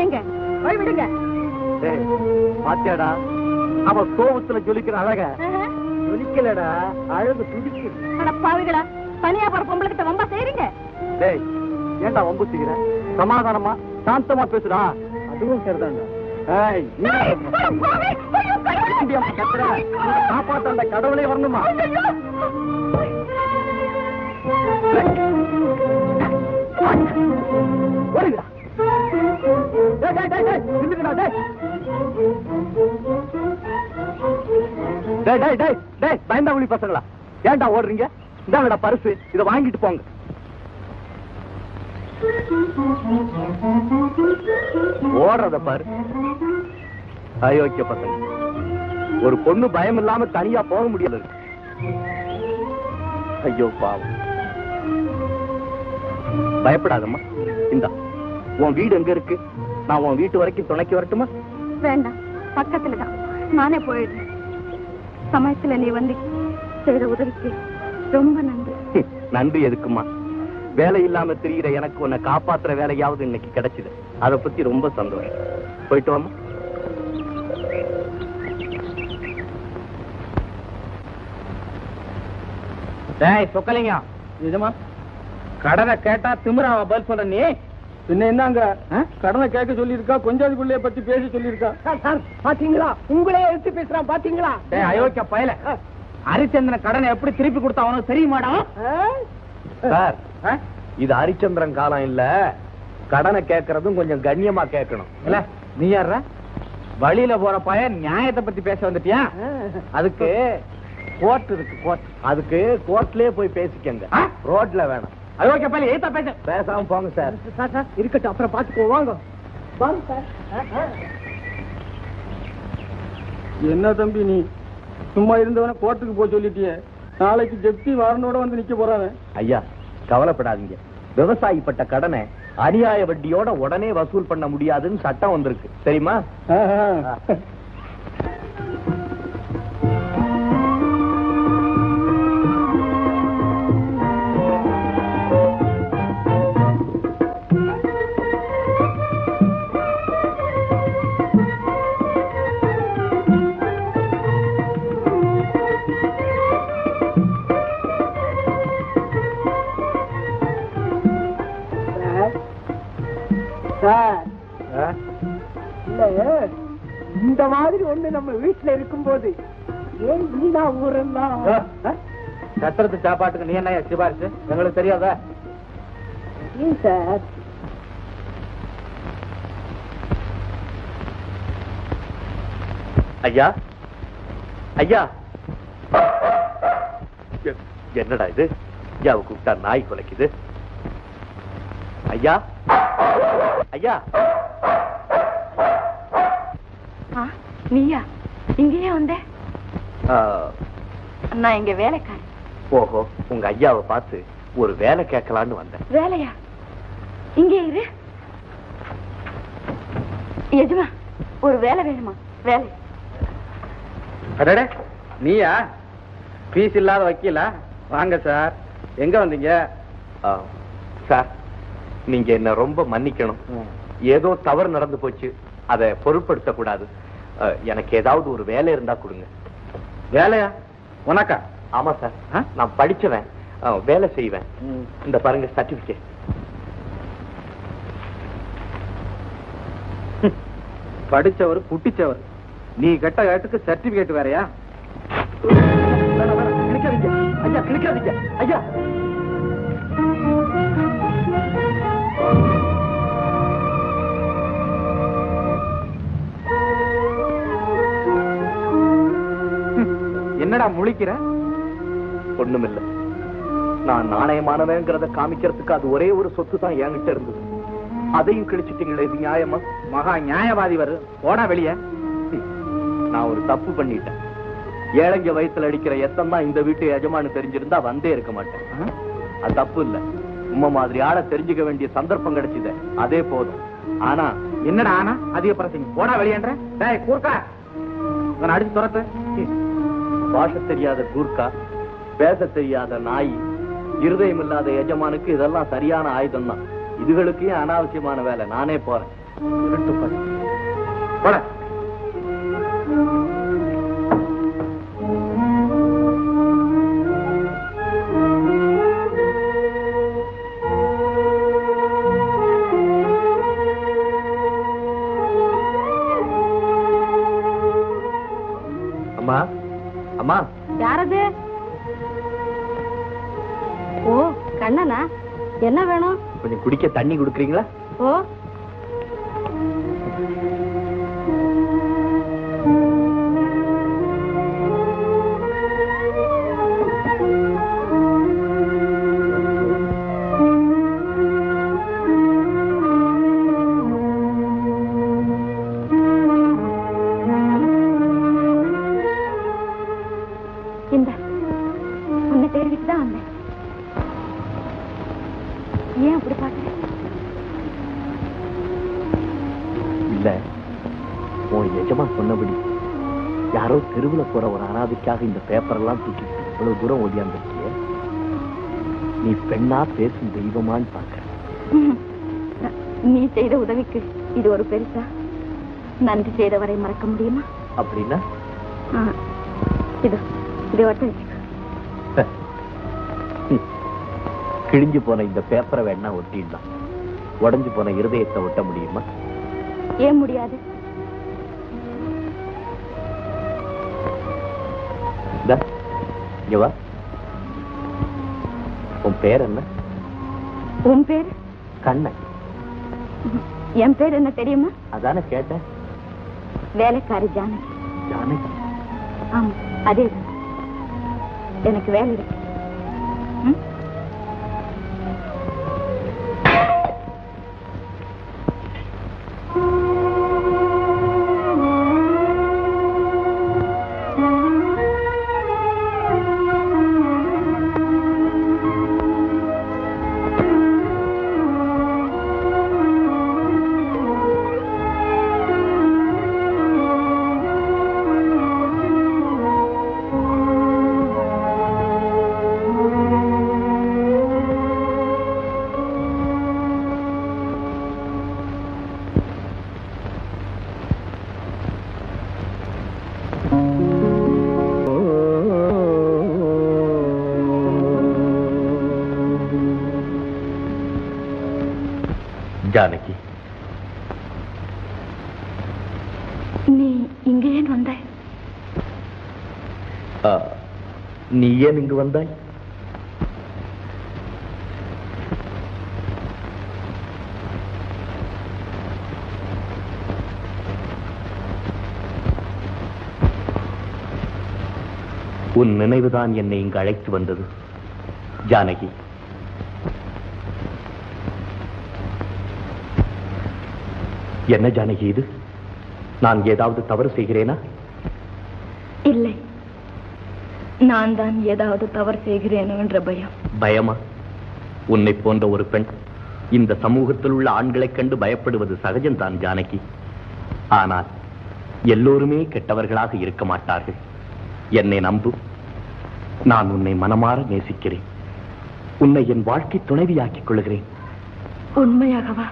நீங்க போய் விடுங்க. பாத்தியாடா அவ கோபத்துல ஜொலிக்கிற அழக ஜொலிக்கலடா, அழகு துடிக்குது. பாவிகளா, தனியா போற பொம்பளை கிட்ட வம்பா செய்றீங்க. டேய் ஏண்டா வம்பு செய்யற? சமாதானமா சாந்தமா பேசுடா. அதுவும் சரிதான்டா. காப்பாற்ற அந்த கடவுளே வரணுமா? பயந்தாங்குழி பசங்களா, ஏன்டா ஓடுறீங்க? இந்தாங்கடா பரிசு, இதை வாங்கிட்டு போங்க. ஓடுறத பாரு, அயோக்கிய பசங்க. ஒரு பொண்ணு பயம் இல்லாம தனியா போக முடியல. ஐயோ பாவம். பயப்படாதம்மா, இந்தா உன் வீடு எங்க இருக்கு? நான் உன் வீட்டு வரைக்கும் துணைக்கு வரட்டுமா? வேண்டாம், பக்கத்துலதான், நானே போயிடுறேன். சமயத்துல நீ வந்து செய்த உதவிக்கு ரொம்ப நன்றி. நன்றி எதுக்குமா? வேலை இல்லாம தெரியுற எனக்கு உன்னை காப்பாத்துற வேலையாவது இன்னைக்கு கிடைச்சது. அதை பத்தி ரொம்ப சந்தோஷம். போயிட்டு வாமா. சொக்கலிங்க, இதுமா கடனை கேட்டா திமிராவ பதில் சொல்ற நீ? பின்ன என்னங்க கடனை கேட்க சொல்லிருக்கா, கொஞ்சாதிக்குள்ளே பத்தி பேச சொல்லிருக்கா. பாத்தீங்களா, உங்களே எடுத்து பேசுறான் பாத்தீங்களா? அயோக்கிய பயல, ஹரிச்சந்திரன் கடனை எப்படி திருப்பி கொடுத்தா அவனுக்கு தெரியுமாடா? சார், இது ஹரிச்சந்திரன் காலம் இல்ல. கடனை கேட்கறதும் கொஞ்சம் கண்ணியமா கேட்கணும். இல்ல நீ யார வழியில போற பையன் நியாயத்தை பத்தி பேச வந்துட்டியா? அதுக்கு கோர்ட் இருக்கு, கோர்ட். அதுக்கு கோர்ட்லயே போய் பேசிக்கங்க, ரோட்ல வேணும். அயோக்கிய பயல, ஏத்தா பேச பேசாம போங்க சார். இருக்கட்டும், அப்புறம் பாத்துக்கோ. வாங்க சார். என்ன தம்பி நீ சும்மா இருந்தவன கோர்ட்டுக்கு போய் சொல்லிட்டியே, நாளைக்கு ஜப்தி வாரனோட வந்து நிக்க போறாங்க. ஐயா கவலைப்படாதீங்க, விவசாயிப்பட்ட கடனை அநியாய வட்டியோட உடனே வசூல் பண்ண முடியாதுன்னு சட்டம் வந்திருக்கு, தெரியுமா? இந்த மாதிரி ஒண்ணு நம்ம வீட்டுல இருக்கும் போது ஏன் வீணா ஊரெல்லாம் கட்டுறது சாப்பாட்டுக்கு நீ என்ன சிபாரிசு? எங்களுக்கு தெரியாதா? சார் ஐயா, ஐயா, என்னடா இது? ஐயாவை கூப்பிட்டா நாய் குலைக்குது. ஐயா, ஐயா. நீயா இங்கேயே வந்த? நான் இங்க வேலைக்காரி. ஓஹோ, உங்க ஐயாவை பார்த்து ஒரு வேலை கேட்கலான்னு வந்தேன். வேலையா? இங்கே இரு. எஜமா, ஒரு வேலை வேணுமா? வேலை. அடடே, நீயா? பீஸ் இல்லாத வக்கீலா? வாங்க சார். எங்க வந்தீங்க? சார், நீங்க என்ன ரொம்ப மன்னிக்கணும். ஏதோ தவறு நடந்து போச்சு, அதை பொருட்படுத்த கூடாது. எனக்கு ஏதாவது ஒரு வேலை இருந்தா கொடுங்க. வேலையா? உனக்கா? ஆமா சார், நான் படிச்சவன், வேலை செய்வேன். இந்த பாருங்க சர்டிபிகேட். படிச்சவர் குட்டிச்சவர், நீ கெட்ட கேட்டுக்கு சர்டிபிகேட் வேறையா? கிழிக்காதீங்க ஐயா, கிழிக்காதீங்க ஐயா. என்னடா முழிக்கிற? ஒண்ணுமில்ல, நான் நாணயமானவங்கிறத காமிக்கிறதுக்கு அது ஒரே ஒரு சொத்து தான் என்கிட்ட இருந்தது. அதையும் கிழிச்சிட்டீங்களே, இது நியாயமா? மகா நியாயவாதி வரு, போடா வெளிய. நான் ஒரு தப்பு பண்ணிட்டேன். ஏழைங்க வயிற்றுல அடிக்கிற எத்தம் தான் இந்த வீட்டு எஜமானு தெரிஞ்சிருந்தா வந்தே இருக்க மாட்டேன். அது தப்பு இல்ல, உண்மை மாதிரி ஆள தெரிஞ்சுக்க வேண்டிய சந்தர்ப்பம் கிடைச்சது, அதே போதும். ஆனா என்னடா ஆனா அதிக பிரச்சனை, போடா வெளியன்ற. டேய் கூர்க்கா, நான் அடிச்சு துரத்து. பாஷ தெரியாத கூர்க்கா, பேச தெரியாத நாய், இருதயம் இல்லாத எஜமானுக்கு இதெல்லாம் சரியான ஆயுதம் தான். இதுகளுக்கு அனாவசியமான வேலை. நானே போறேன். போட. அம்மா அம்மா, யாரது? ஓ, கண்ணனா? என்ன வேணும்? கொஞ்சம் குடிக்க தண்ணி கொடுக்குறீங்களா? ஓ, இந்த உன்னை தேடிட்டு தான் வந்தேன். ஏன் அப்படி பாக்குறேன்? இல்ல, உன் எஜமா சொன்னபடி யாரோ தெருவுல போற ஒரு அனாதைக்காக இந்த பேப்பர் எல்லாம் தூக்கிட்டு இவ்வளவு தூரம் ஓடியாந்துருக்கிய. நீ பெண்ணா பேசும் தெய்வமான்னு பாக்குற. நீ செய்த உதவிக்கு இது ஒரு பெருசா? நன்றி செய்தவரை மறக்க முடியுமா? அப்படின்னா இதை ஒட்ட வச்சுக்க. கிழிஞ்சு போன இந்த பேப்பரை வேணா ஒட்டிடலாம், உடைஞ்சு போன இருதயத்தை ஒட்ட முடியுமா? ஏன் முடியாது? இங்க வா. உன் பேர் என்ன? உன் பேர்? கண்ணன். என் பேர் என்ன தெரியுமா? அதானே கேட்டேன். வேலைக்காரி ஜானகி. ஜானகி? ஆமா, அதே எனக்கு வேலை இருக்கு. ஜானகி, நீ இங்க ஏன் வந்தாய்? நீ ஏன் இங்கு வந்தாய்? உன் நினைவுதான் என்னை இங்கு அழைத்து வந்தது ஜானகி. என்ன ஜானகி இது? நான் ஏதாவது தவறு செய்கிறேனா? இல்லை, நான் தான் ஏதாவது தவறு செய்கிறேனோ என்ற பயம். பயமா? உன்னை போன்ற ஒரு பெண் இந்த சமூகத்தில் உள்ள ஆண்களைக் கண்டு பயப்படுவது சகஜம்தான் ஜானகி. ஆனால் எல்லோருமே கெட்டவர்களாக இருக்க மாட்டார்கள். என்னை நம்பு, நான் உன்னை மனமாற நேசிக்கிறேன். உன்னை என் வாழ்க்கை துணைவியாக்கிக் கொள்கிறேன். உண்மையாகவா?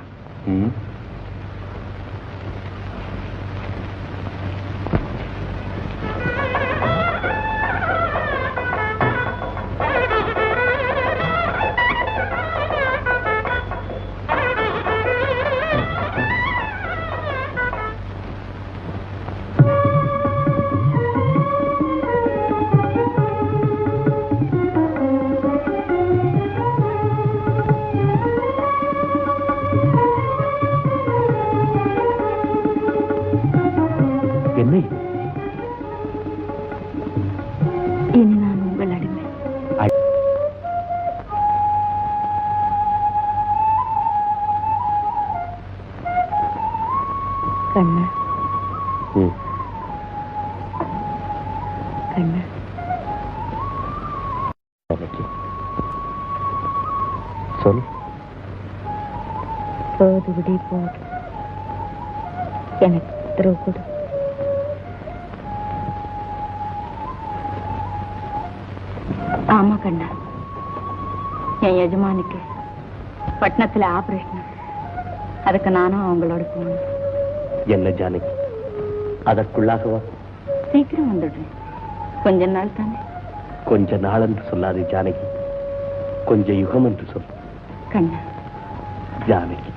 இனி நான் உங்கள் அடிமை. கண்ணா, கண்ணா, சொல். போது விடி போது, எனக்கு உத்தரவு கொடு. ஆமா கண்ணா, என் எஜமானுக்கு பட்டணத்துல ஆபரேஷன். அதுக்கு நானும் அவங்களோட போகணும். என்ன ஜானகி, அதற்குள்ளாகவா? சீக்கிரம் வந்துடுறேன். கொஞ்ச நாள் தானே. கொஞ்ச நாள் என்று சொல்லாது ஜானகி, கொஞ்ச யுகம் என்று சொல். கண்ணா. ஜானகி,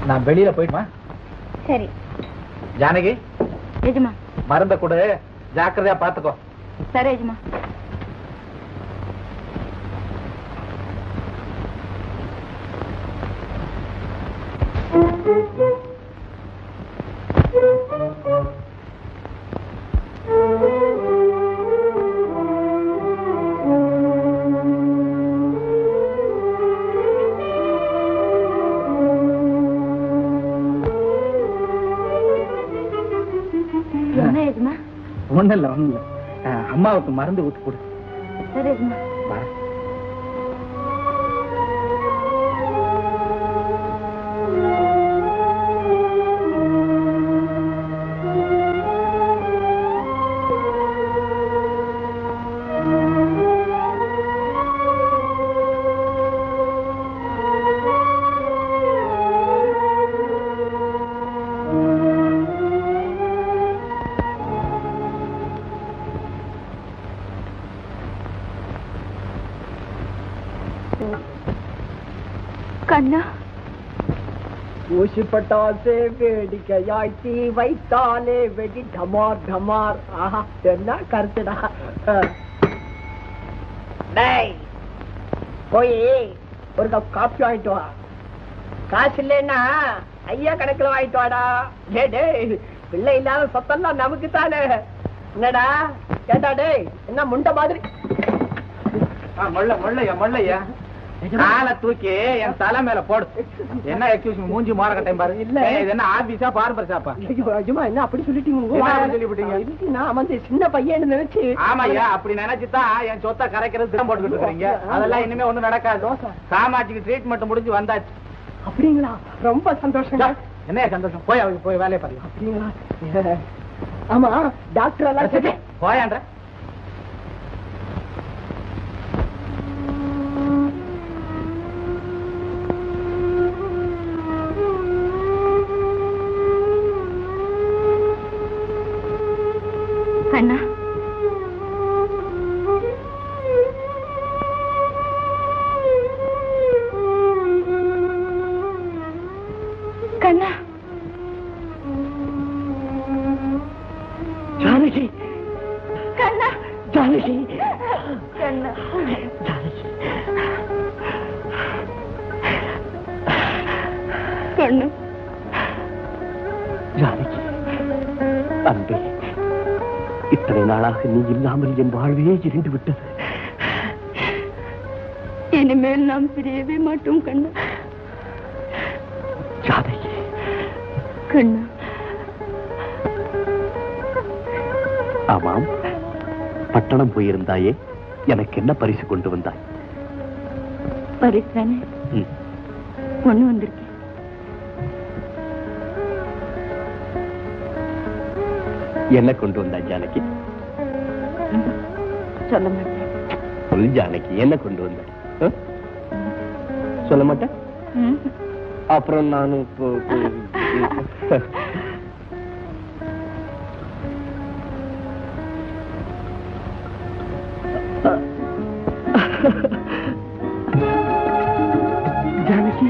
நான் வெளியில போயிடுமா? சரி. ஜானகி, எஜமா மருந்த கூட ஜாக்கிரதையா பாத்துக்கோ. சரி எஜமா. ஒண்ணு இல்ல அம்மாவுக்கு மருந்து ஊத்து கொடு. சரி எஜமா. கண்ணா, ஊசி பட்டாசே வேடிக்கையாய் தீ வைத்தாலே வெடி டமார் டமார். ஆஹா, என்ன கருத்துடா. டேய், போய் ஒரு கப் காப்பி வாங்கிட்டு வா. காசு இல்லைன்னா ஐயா கணக்குல வாங்கிட்டு வாடா. டே டேய், பிள்ளை இல்லாத சொத்தம்லாம் நமக்கு தானே. என்னடா கேட்டா? டேய், என்ன முண்ட மாதிரி? மொள்ளையா காலை தூக்கி என் தலை மேல போடு. என்ன எக்ஸ்கியூஸ் மூஞ்சி மாற கட்டையும் பாரு. இல்ல இது என்ன ஆபீஸா பார்பர் ஷாப்பா? என்ன அப்படி சொல்லிட்டீங்க? நான் வந்து சின்ன பையன் நினைச்சு. ஆமாய்யா, அப்படி நினைச்சுதான் என் சொத்தை கரைக்கிறது திட்டம் போட்டுக்கிட்டு இருக்கீங்க. அதெல்லாம் இனிமே ஒண்ணும் நடக்காது. சாமாஜிக்கு ட்ரீட்மெண்ட் முடிஞ்சு வந்தாச்சு. அப்படிங்களா? ரொம்ப சந்தோஷம். என்ன சந்தோஷம்? போய் வேலையை பாருங்க. அப்படிங்களா? ஆமா, டாக்டர் எல்லாம் போயான்ற கண்ணா. கண்ணா. ஜானகி, கண்ணா. ஜானகி, கண்ணா. கண்ணு. ஜானகி, அன்பே, இத்தனை நாளாக நீ இல்லாமல் என் வாழ்வே இருண்டு விட்டது. இனிமேல் நாம் பிரியவே மாட்டோம் கண்ணா. ஜானகி. கண்ணா. ஆமாம், பட்டணம் போயிருந்தாயே, எனக்கு என்ன பரிசு கொண்டு வந்தாய்? பரிசு தானே ஒண்ணு வந்திருக்கேன். என்ன கொண்டு வந்தாய் ஜானகி? சொல்ல மாட்டேன். சொல் ஜானகி, என்ன கொண்டு வந்தாய்? சொல்ல மாட்டேன். அப்புறம் நானும் ஜானகி.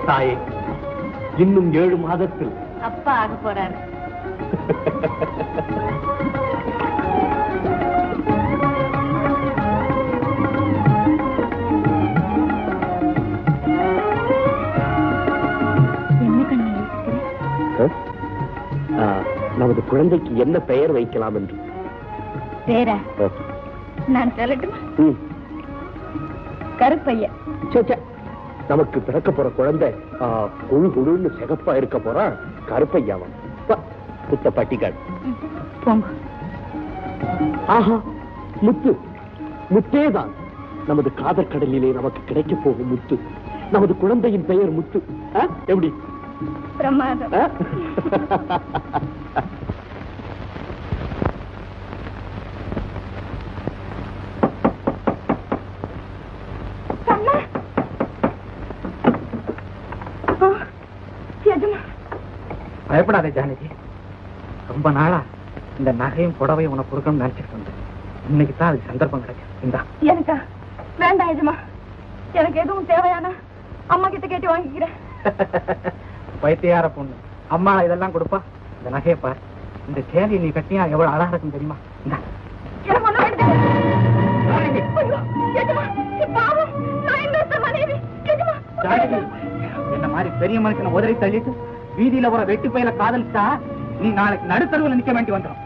தாயே, இன்னும் 7 மாதத்தில் அப்பா ஆக போறாரு. என்ன கண்ணு யோசிக்கிறேன்? குழந்தைக்கு என்ன பெயர் வைக்கலாம் என்று. பேரா நான் சொல்லட்டுமா? கருப்பையா. நமக்கு பிறக்க போற குழந்தை குழு குழுன்னு சிகப்பா இருக்க போறா கருப்பையாவன். புத்த பட்டிக்காடு போங்க. ஆஹா, முத்து முத்தேதான். நமது காதல் கடலிலே நமக்கு கிடைக்க போகும் முத்து. நமது குழந்தையின் பெயர் முத்து. எப்படி? பிரமாதம். பயப்படாதே ஜானகி. ரொம்ப நாளா இந்த நகையும் புடவையும் உனக்கு கொடுக்கணும்னு நினைச்சிட்டு இருந்தேன். இன்னைக்கு தான் அதுக்கு சந்தர்ப்பம் கிடைக்கும். இந்தா. எனக்கா? வேண்டாம் எஜமா, எனக்கு எதுவும் தேவையான அம்மா கிட்ட கேட்டு வாங்கிக்கிறேன். பைத்தியார பொண்ணு. அம்மா இதெல்லாம் கொடுப்பா. இந்த நகையை பாரு. இந்த சேலையை நீ கட்டியா எவ்வளவு அழகா இருக்கும் தெரியுமா? இந்தா. எனக்கு ஒண்ணு வேண்டாம். ஐயோ, எஜமா, பாவம், நான் இன்னொருத்த மனைவி. எஜமா, ஜானகி, என்ன மாதிரி பெரிய மனுஷனை உதறி தள்ளிட்டு வீதியில ஒரு வெட்டி பயில காதலிச்சா நீ நாளைக்கு நடுத்தருவில் நிக்க வேண்டி வந்துடும்.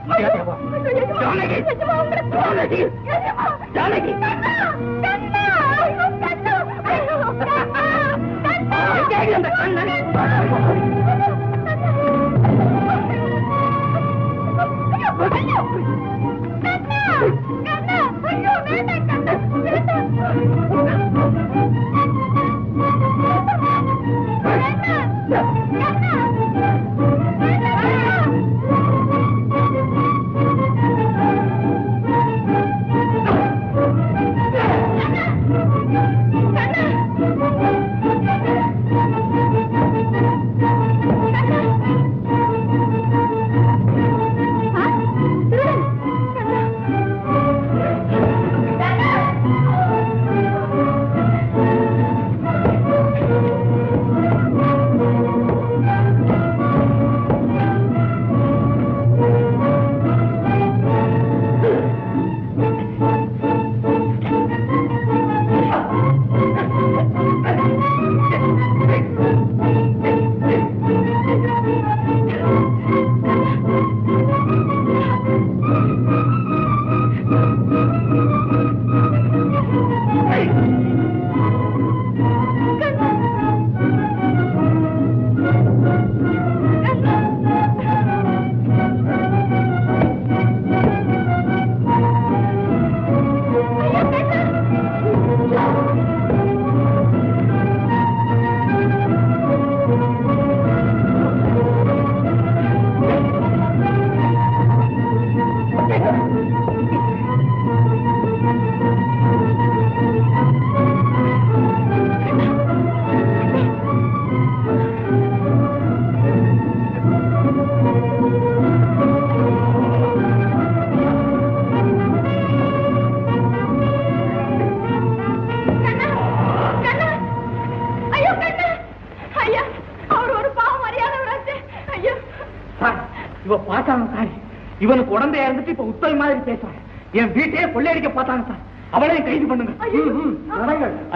இவனுக்கு உடந்தையா இருந்துட்டு இப்ப உத்தவி மாதிரி பேசுறான். என் வீட்டையே கொள்ளையடிக்க பார்த்தாங்க சார். அவளையும் கைது பண்ணுங்க.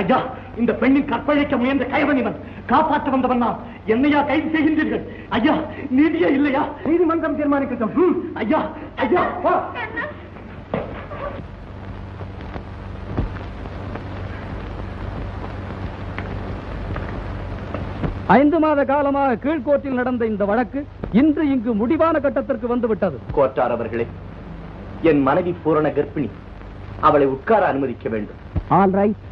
ஐயா, இந்த பெண்ணின் கற்பழிக்க முயன்ற கைவன் இவன். காப்பாற்ற வந்தவன் நான். என்னையா கைது செய்கின்றீர்கள்? ஐயா, நீதியே இல்லையா? நீதிமன்றம் தீர்மானிக்கட்டும். ஐயா, ஐயா, 5 மாத காலமாக கீழ்கோர்ட்டில் நடந்த இந்த வழக்கு இன்று இங்கு முடிவான கட்டத்திற்கு வந்துவிட்டது. கோர்ட்டார் அவர்களே, என் மனைவி பூரண கர்ப்பிணி. அவளை உட்கார அனுமதிக்க வேண்டும். All right.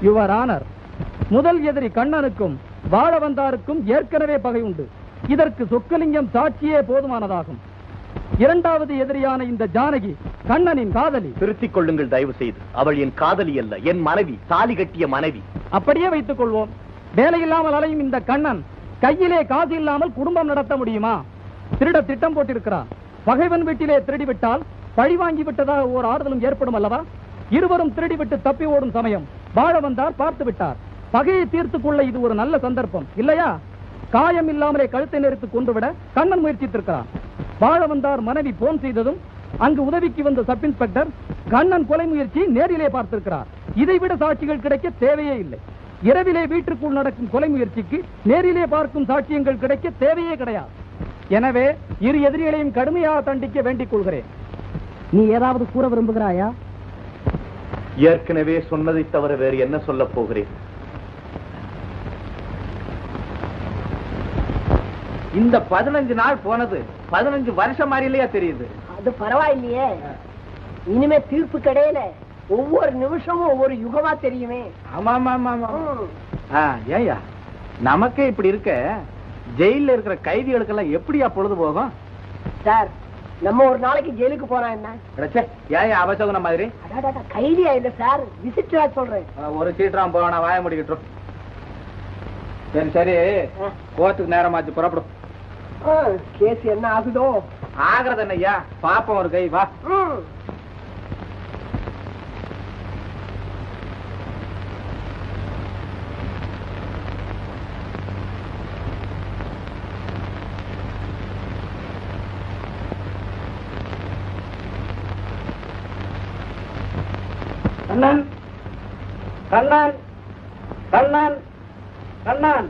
யுவர் ஆனர், முதல் எதிரி கண்ணனுக்கும் வாழவந்தாருக்கும் ஏற்கனவே பகை உண்டு. இதற்கு சொக்கலிங்கம் சாட்சியே போதுமானதாகும். இரண்டாவது எதிரியான இந்த ஜானகி கண்ணனின் காதலி. திருத்திக் கொள்ளுங்கள் தயவு செய்து. அவள் என் காதலி அல்ல, என் மனைவி, தாலி கட்டிய மனைவி. அப்படியே வைத்துக் கொள்வோம். வேலையில்லாமல் அலையும் இந்த கண்ணன் கையிலே காசு இல்லாமல் குடும்பம் நடத்த முடியுமா? திருட திட்டம் போட்டிருக்கிறார். பகைவன் வீட்டிலே திருடிவிட்டால் பழி வாங்கி விட்டதாக ஓர் ஆறுதலும் ஏற்படும் அல்லவா? இருவரும் திருடிவிட்டு தப்பி ஓடும் சமயம் வாழவந்தார் பார்த்து விட்டார். பகையை தீர்த்துக் கொள்ள இது ஒரு நல்ல சந்தர்ப்பம் இல்லையா? காயம் இல்லாமலே கழுத்தை நெரித்து கொண்டுவிட கண்ணன் முயற்சித்திருக்கிறான். வாழ வந்தார் மனைவி போன் செய்ததும் அங்கு உதவிக்கு வந்த சப் இன்ஸ்பெக்டர் கண்ணன் கொலை முயற்சியை நேரிலே பார்த்திருக்கிறார். இதைவிட சாட்சிகள் கிடைக்க தேவையே இல்லை. இரவிலே வீட்டுக்குள் நடக்கும் கொலை முயற்சிக்கு நேரிலே பார்க்கும் சாட்சியங்கள் கிடைக்க தேவையே கிடையாது. எனவே இரு எதிரிகளையும் கடுமையாக தண்டிக்க வேண்டிக் கொள்கிறேன். நீ ஏதாவது கூற விரும்புகிறாயா? ஏற்கனவே சொன்னதை தவிர வேறு என்ன சொல்ல போகிறேன்? இந்த 15 நாள் போனது 15 வருஷம் மாதிரி இல்லையா தெரியுது? அது பரவாயில்லையே, இனிமே தீர்ப்பு கிடையல. ஒவ்வொரு நிமிஷமும் ஒவ்வொரு யுகமா தெரியுமே. ஆமா ஆமா ஆமா. ஏயா நமக்கே இப்படி இருக்க, ஜெயில இருக்கிற கைதிகளுக்கெல்லாம் எப்படியா பொழுது போகும்? சார், நம்ம ஒரு நாளைக்கு ஜெயிலுக்கு போனா என்ன? ஏன் அவசகுன மாதிரி? கைதியா இல்ல சார், விசிட்டரா சொல்றேன். ஒரு சீட்டாம் போனா வாய முடிக்கிட்டோம். சரி சரி, கோர்ட்டுக்கு நேரமாச்சு, புறப்படும். கேஸ் என்ன ஆகுதோ? ஆகிறது என்னய்யா, பாப்போம் ஒரு கை வா. கண்ணன், கண்ணன், கண்ணன், கண்ணன்.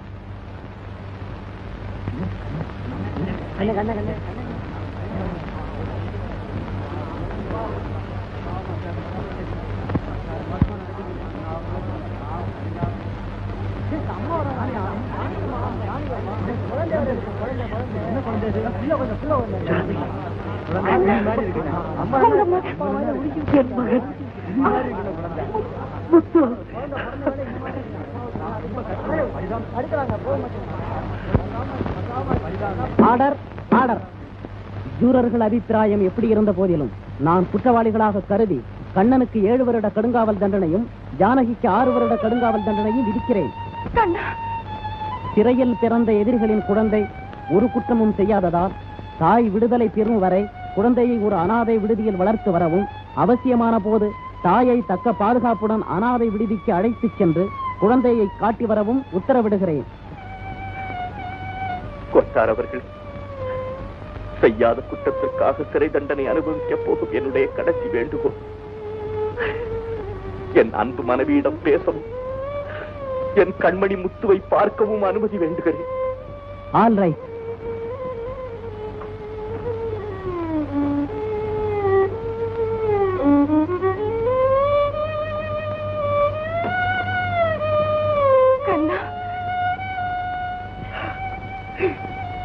Order, order. ஜூரர்கள் அபிப்பிராயம் எப்படி இருந்த போதிலும் நான் குற்றவாளிகளாக கருதி கண்ணனுக்கு 7 வருட கடுங்காவல் தண்டனையும் ஜானகிக்கு 6 வருட கடுங்காவல் தண்டனையும் விதிக்கிறேன். சிறையில் பிறந்த எதிரிகளின் குழந்தை ஒரு குற்றமும் செய்யாததால் தாய் விடுதலை பெறும் வரை குழந்தையை ஒரு அனாதை விடுதியில் வளர்த்து வரவும், அவசியமான போது தாயை தக்க பாதுகாப்புடன் அனாதை விடுதிக்கு அழைத்துச் சென்று குழந்தையை காட்டி வரவும் உத்தரவிடுகிறேன். கொத்தார் அவர்கள், செய்யாத குற்றத்திற்காக சிறை தண்டனை அனுபவிக்க போகும் என்னுடைய கடைசி வேண்டுகோள், என் அன்பு மனைவியிடம் பேசவும் என் கண்மணி முத்துவை பார்க்கவும் அனுமதி வேண்டுகிறேன். All right.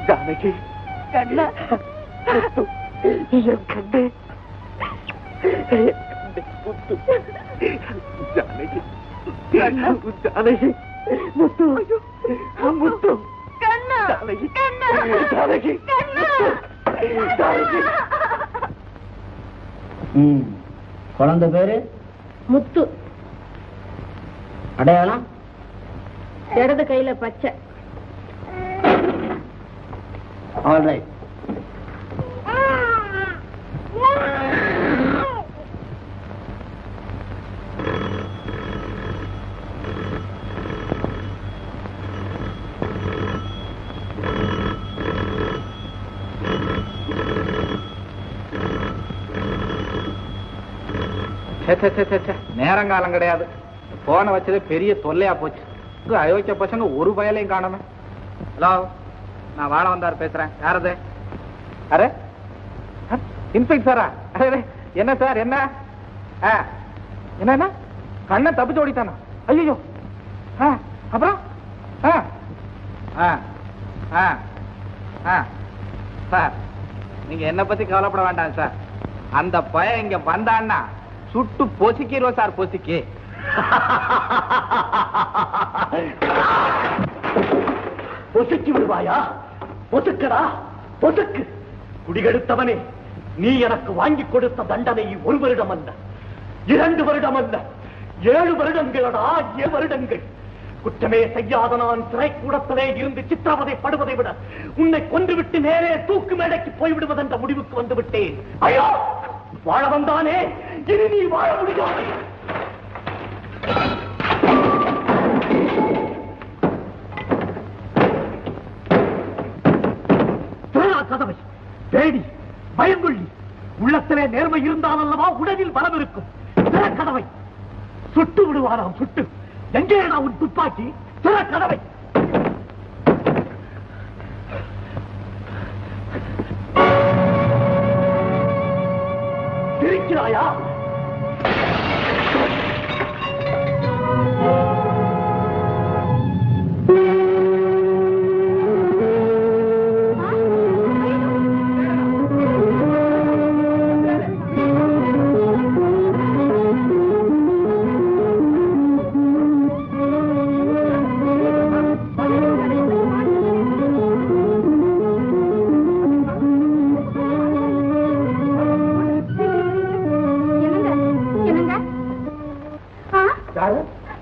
ஜானகி, கண்ணா, என் கண்ணே, முத்து, ஜானகி, ஜானகி, முத்து, முத்து, கண்ணா, ஜானகி, கண்ணா, ஜானகி, கண்ணா, ஜானகி. குழந்தை பேரு முத்து. அடையாளம் இடது கையில பச்சை. All right. நேரங்காலம் கிடையாது. போன வச்சது பெரிய தொல்லையா போச்சு. அயோக்கிய பசங்க ஒரு பயலையும் காணாம. ஹலோ, நான் வாழ வந்தார் பேசுறேன். யாரது? அரே, இன்ஸ்பெக்டரா? அரே, என்ன சார், என்ன என்ன கண்ணை தப்பிச்சு ஓடித்தானா? ஐயோ, அப்புறம் சார், நீங்க என்ன பத்தி கவலைப்பட வேண்டாம் சார். அந்த பையன் இங்க வந்தான்னா சுட்டு பொசிக்கிறோம் சார், பொசிக்கி. பொசுக்கி விடுவாயா? பொசுக்கடா, பொசுக்கு. குடிகெடுத்தவனே, நீ எனக்கு வாங்கி கொடுத்த தண்டனை 1 வருடம் அல்ல, 2 வருடம் அல்ல, 7 வருடங்களடா, 7 வருடங்கள். குற்றமே செய்யாத நான் சிறைக்கூடத்திலே இருந்து சித்திரவதைப்படுவதை விட உன்னை கொன்றுவிட்டு நேரே தூக்கு மேடைக்கு போய்விடுவதென்ற முடிவுக்கு வந்து விட்டேன். ஐயோ, வாழ வந்தானே, இனி நீ வாழ முடியாது. கதவை தேடி பயங்கொள்ளி, உள்ளத்திலே நேர்மை இருந்தால் அல்லவா உடலில் பலம் இருக்கும். கதவை சுட்டு விடுவாராம். சுட்டு எங்கே உன் துப்பாக்கி? கதவை. இருக்கிறாயா?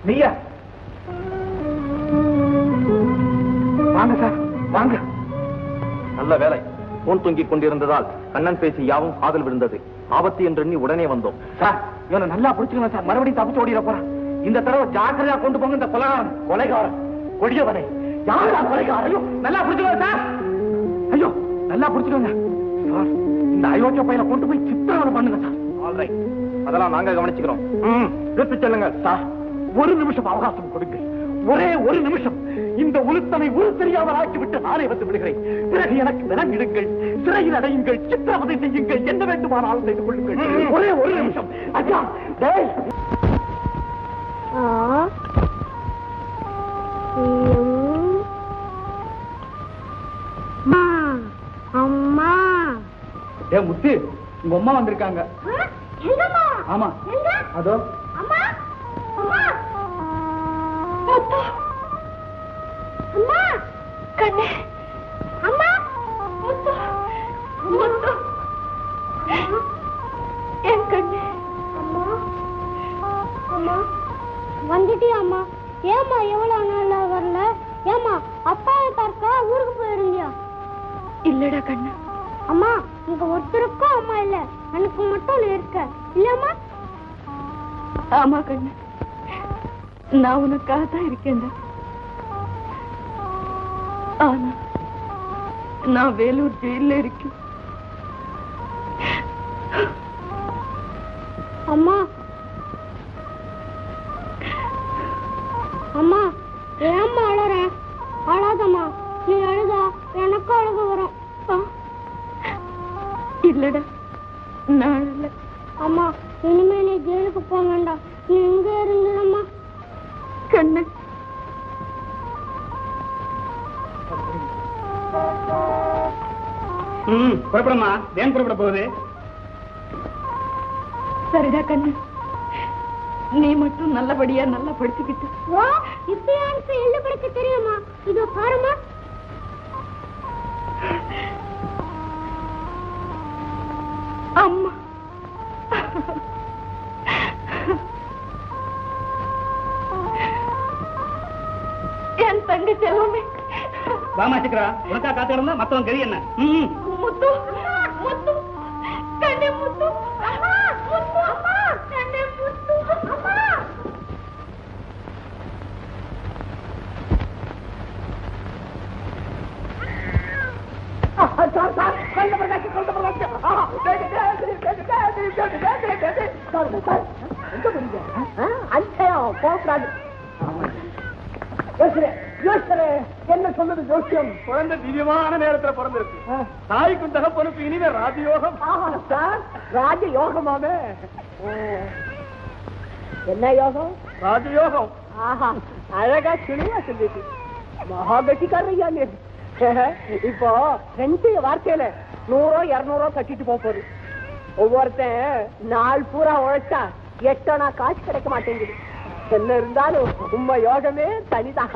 நீயா? வாங்க சார், வாங்க. நல்ல வேலை. போன் தொங்கிக் கொண்டிருந்ததால் கண்ணன் பேசி யாவும் காதல் விழுந்தது. ஆபத்து என்று எண்ணி உடனே வந்தோம். சார், இவனை நல்லா பிடிச்சுக்கணும் சார். மறுபடியும் தப்பிச்சு ஓடிட போறான். இந்த தடவை ஜாக்கிரதையா கொண்டு போங்க. இந்த கொலைகாரன் கொடியவனை யாரா கொலைகாரன்? ஐயோ, நல்லா பிடிச்சுக்கோங்க சார். ஐயோ, நல்லா பிடிச்சுக்கோங்க சார். இந்த அயோக்கிய பையனை கொண்டு போய் சித்திரவதை பண்ணுங்க சார். ஆல்ரைட், அதெல்லாம் நாங்க கவனிச்சுக்கிறோம். எடுத்து செல்லுங்க சார். ஒரு நிமிஷம் அவகாசம் கொடுங்க. ஒரே ஒரு நிமிஷம். இந்த உளுத்தனை ஒரு தெரியாமல் ஆக்கிவிட்டு நானே வந்து விடுகிறேன். பிறகு எனக்கு விலங்கிடுங்கள், சிறையில் அடையுங்கள், சித்திரவதை செய்யுங்கள், என்ன வேண்டுமானாலும் செய்து கொள்ளுங்கள். ஒரே ஒரு நிமிஷம். ஐயா, டேய். அம்மா, ஏ முத்து, உங்க அம்மா வந்திருக்காங்க. ஆமா, அதோ. அம்மா, அம்மா, முத்து, அம்மா, கண்ணே, அம்மா, முத்து, முத்து, என் கண்ணே. அம்மா, அம்மா, வந்துட்டியா அம்மா? ஏம்மா எவ்வளவு நாளா வரல? ஏம்மா அப்பாவை பார்க்க ஊருக்கு போயிருந்தியா? இல்லடா கண்ணு. அம்மா, இங்க ஒருத்தருக்கும் அம்மா இல்ல, எனக்கு மட்டும் நீ இருக்க இல்லம்மா? ஆமா கண்ணு, நான் உனக்காக தான் இருக்கேன்டா. ஆனா நான் வேலூர் ஜெயில இருக்கேன். அம்மா, அம்மா, ஏம்மா அழற? அழாதம்மா. நீ அழுதா எனக்கு அழுக வரும். இல்லடா, நான் இல்ல. அம்மா, இனிமே நீ ஜெயிலுக்கு போக வேண்டாம். நீ எங்க இருந்தம்மா? கண்ணு, புறப்படமா? ஏன் புறப்பட போகுது? சரிடா கண்ணு, நீ மட்டும் நல்லபடியா நல்லா படிச்சுக்கிட்டு. இப்ப எனக்கு எழுத படிக்க தெரியுமா? இதோ பாருமா. அம்மா, என் தங்கை செல்வமே. வாமா சிக்கரா, உனக்கா காத்து கிடந்தா மத்தவன் கறி என்ன? முத்து, முத்து, கண்ணே முத்து, அம்மா, முத்து, அம்மா, கண்ணே முத்து, அம்மா. என்ன சொல்லுது ஜோசியம்? குழந்தை திவ்யமான நேரத்துல பிறந்திருக்கு. தாய்க்கும் தகப்பனுக்கு இனிமே ராஜயோகம். ராஜயோகமாவே. என்ன யோகம்? ராஜயோகம். ஆஹா, அழகா தெளிவா சொல்லிட்டு மகாகட்டிக்காரையா நீ. இப்போ 2 வார்த்தையில 100 200 கட்டிட்டு போகுது. ஒவ்வொருத்தன் நாள் பூரா உழைச்சா 8 காசு கிடைக்க மாட்டேங்குது. என்ன இருந்தாலும் உண்மை யோகமே தனிதான்.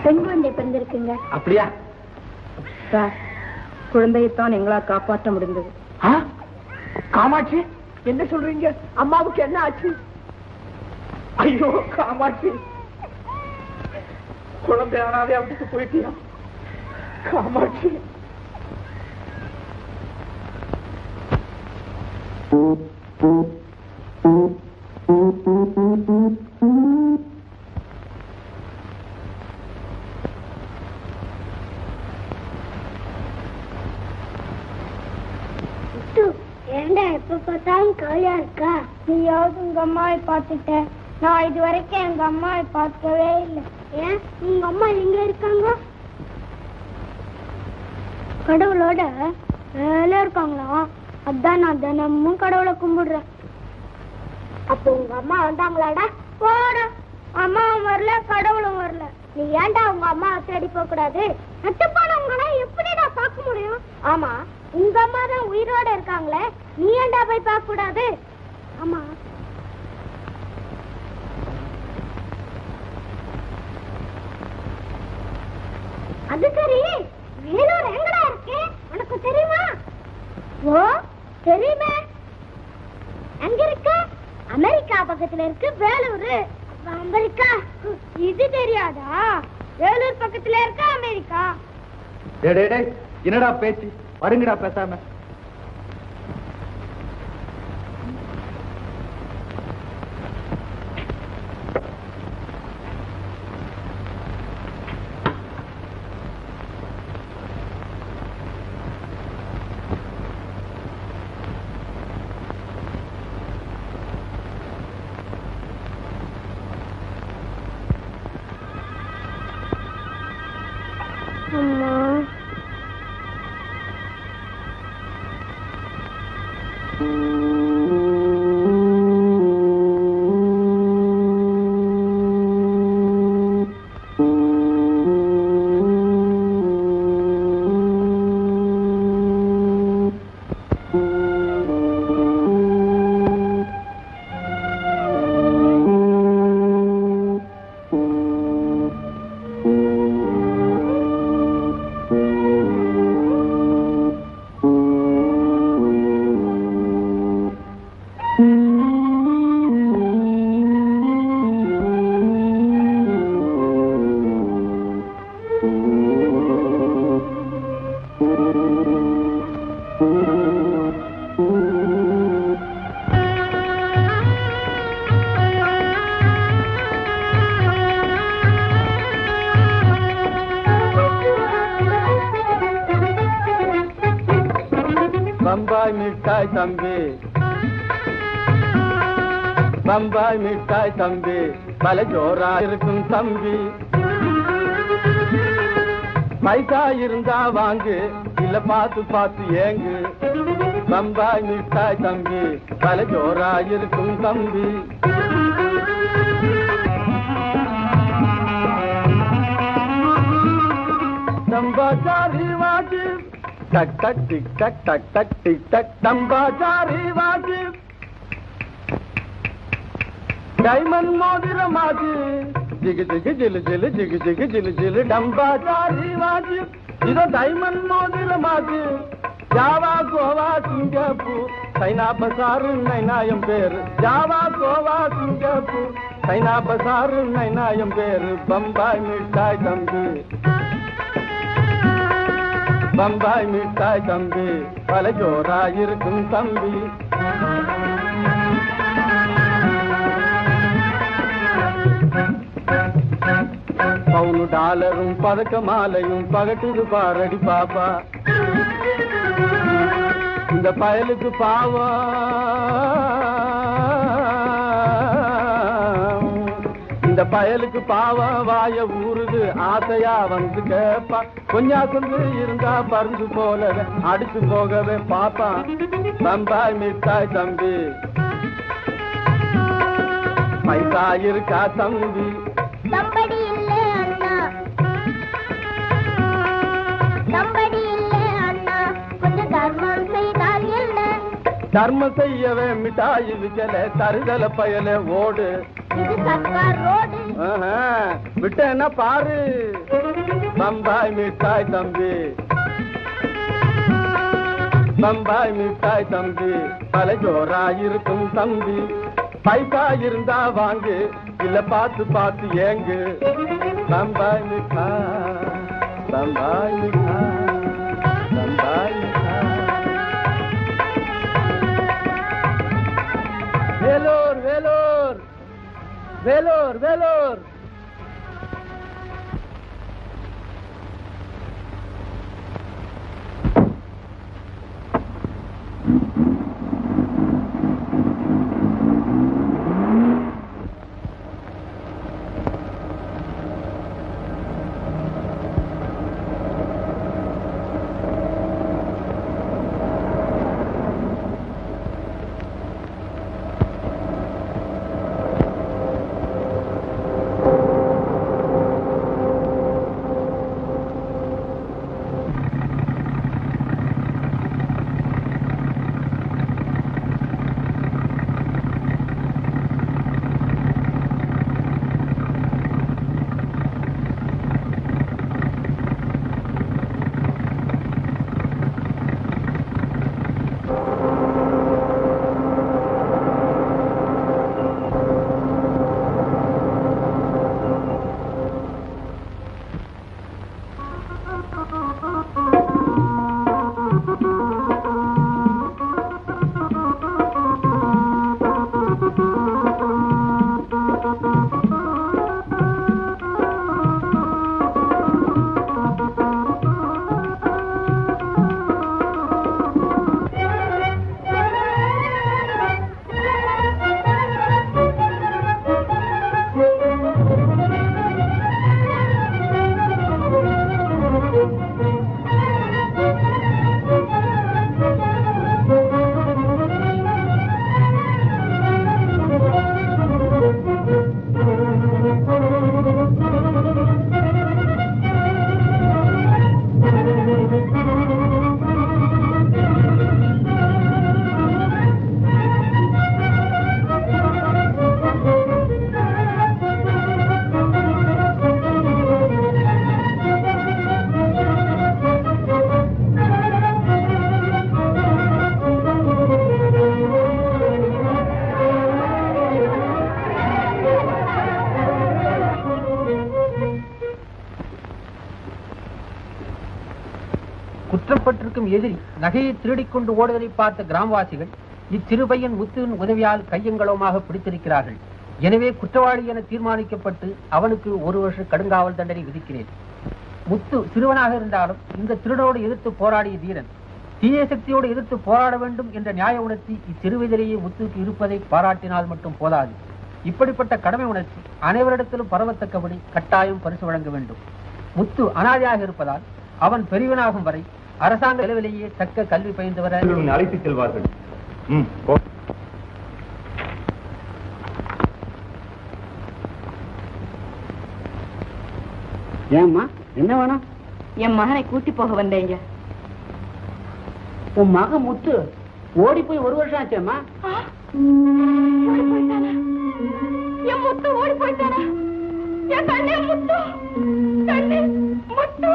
பெண் குழந்தை பிறந்திருக்குங்க. அப்படியா? சார், குழந்தையைத்தான் எங்களால் காப்பாற்ற முடிந்தது. காமாட்சி, என்ன சொல்றீங்க? அம்மாவுக்கு என்ன ஆச்சு? ஐயோ காமாட்சி, குழந்தை ஆனாவே விட்டுட்டு போயிட்டியா காமாட்சி? எப்ப பார்த்தாலும் காலியா இருக்கா? நீயாவது உங்க அம்மாவை பார்த்துட்ட, நான் இது வரைக்கும் எங்க அம்மாவை பார்க்கவே இல்லை. ஏன் உங்க அம்மா எங்க இருக்காங்க? கடவுளோட வேலை இருக்காங்களா? அதான் நான் தினமும் கடவுளை கும்பிடுறேன். அப்போ உங்க அம்மா வந்தாங்களாடா? போட, அம்மாவும் வரல கடவுளும் வரல. நீ ஏன்டா உங்க அம்மாவை தேடி போக கூடாது? நட்டுப்பானவங்கள எப்படிடா பார்க்க முடியும்? ஆமா, உங்க அம்மா தான் உயிரோட இருக்காங்களே, நீ ஏன்டா போய் பார்க்க கூடாது? ஆமா, அது சரி, வேலூர் எங்கடா இருக்கு உனக்கு தெரியுமா? ஓ தெரியுமே. எங்க இருக்கு? அமெரிக்கா பக்கத்துல இருக்கு வேலூர். அமெரிக்கா இது தெரியாதா? வேலூர் பக்கத்துல இருக்க அமெரிக்கா. என்னடா பேச்சு? வருங்கடா பேசாம. பம்பாய் மிட்டாய் தம்பி, பம்பாய் மிட்டாய் தம்பி, பல ஜோரா இருக்கும் தம்பி. பைசா இருந்தா வாங்கு, இல்ல பார்த்து பார்த்து ஏங்கு. பம்பாய் மிட்டாய் தம்பி, பல ஜோரா இருக்கும் தம்பி. தம்பாச்சாரி வாஜி, டக் டக் டிக் டக் டக் டக் டிக் டக். தம்பாச்சாரி வாஜி, டைமண்ட் மோதிரமாஜி, ஜிகு ஜிகு ஜிலு ஜிலு ஜிகு ஜிகு ஜிலு ஜிலு. டம்பாச்சாரி வாஜி, இதோ டைமண்ட் மோதிரமாஜி. ஜாவா கோவா சிங்கப்பூர், சைனா பசாரு நைனாயம் பேரு. ஜாவா கோவா சிங்கப்பூர், சைனா பசாரு நைனாயம் பேரு. பம்பாய் மிட்டாய் தம்பி, பம்பாய் மிட்டாய் தம்பி, பல ஜோரா இருக்கும் தம்பி. பவுனு டாலரும் பதக்க மாலையும் பகட்டுது பாரடி பாப்பா. இந்த பயலுக்கு பாவம், இந்த பயலுக்கு பாவம் வாய ஊறுது, ஆசையா வந்து கேப்பா. கொஞ்சாசந்து இருந்தா பருந்து போலவே அடிச்சு போகவே பாப்பா. பம்பாய் மிட்டாய் தம்பி, பைசா இருக்கா தம்பி? நம்படி இல்லை அண்ணா, நம்படி இல்லை அண்ணா, கொஞ்சம் தர்மம் செய்தால் என்ன? தர்மம் செய்யவே மிட்டாய் விக்கல, தருதல பயல ஓடு. இது சர்க்கார் ரோடு. விட்டேன்னா பாரு. பம்பாய் மிட்டாய் தம்பி, பம்பாய் மிட்டாய் தம்பி, பல ஜோரா இருக்கும் தம்பி. பைசா இருந்தா வாங்கு, இல்ல பார்த்து பார்த்து ஏங்கு. பம்பாய் மிட்டாய், பம்பாய் மிட்டாய், பம்பாய் மிட்டாய். வேலூர் வேலூர் வேலூர் வேலூர். குற்றப்பட்டிருக்கும் எதிரி நகையை திருடிக்கொண்டு ஓடுவதை பார்த்த கிராமவாசிகள் இச்சிறு பையன் முத்துவின் உதவியால் கையங்களவுமாக பிடித்திருக்கிறார்கள். எனவே குற்றவாளி என தீர்மானிக்கப்பட்டு அவனுக்கு 1 வருஷ கடுங்காவல் தண்டனை விதிக்கிறேன். முத்து சிறுவனாக இருந்தாலும் இந்த திருடனோடு எதிர்த்து போராடிய தீரன். தீய சக்தியோடு எதிர்த்து போராட வேண்டும் என்ற நியாய உணர்ச்சி இச்சிறுவதிலேயே முத்துக்கு இருப்பதை பாராட்டினால் மட்டும் போதாது. இப்படிப்பட்ட கடமை உணர்ச்சி அனைவரிடத்திலும் பரவத்தக்கபடி கட்டாயம் பரிசு வழங்க வேண்டும். முத்து அனாதையாக இருப்பதால் அவன் பெரியவனாகும் வரை அரசாங்க நிலவிலேயே தக்க கல்வி பயின்று வர அழைத்து செல்வார்கள். ஏம்மா என்ன வேணும்? என் மகனை கூட்டி போக வந்தேங்க. உன் மகன் முத்து ஓடி போய் 1 வருஷம் ஆச்சேம்மா. என் முத்து ஓடி போயிட்டானா? என் கண்ணே முத்து, கண்ணே முத்து.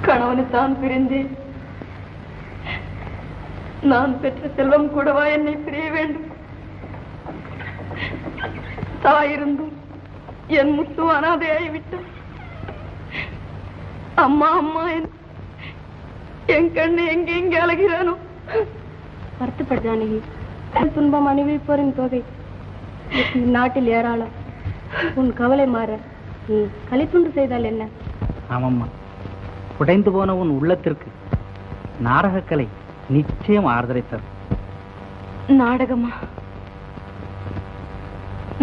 கணவனைத்தான் பிரிந்தேன். நான் பெற்ற செல்வம் கூடவா என்னை பிரிய வேண்டும்? தாயிருந்தும் என் முத்து அனாதையாகிவிட்டான். அம்மா அம்மா என் கண்ணை எங்கே அழகிறானோ. வருத்தப்படுதானே? துன்பம் அனுபவிப்போரின் தொகை நாட்டில் ஏராளம். உன் கவலை மாற நீ களித்துண்டு செய்தால் என்ன? ஆமாம்மா, உடைந்து போன உன் உள்ளத்திற்கு நாடகக்கலை நிச்சயம் ஆறுதலை தரும். நாடகமா?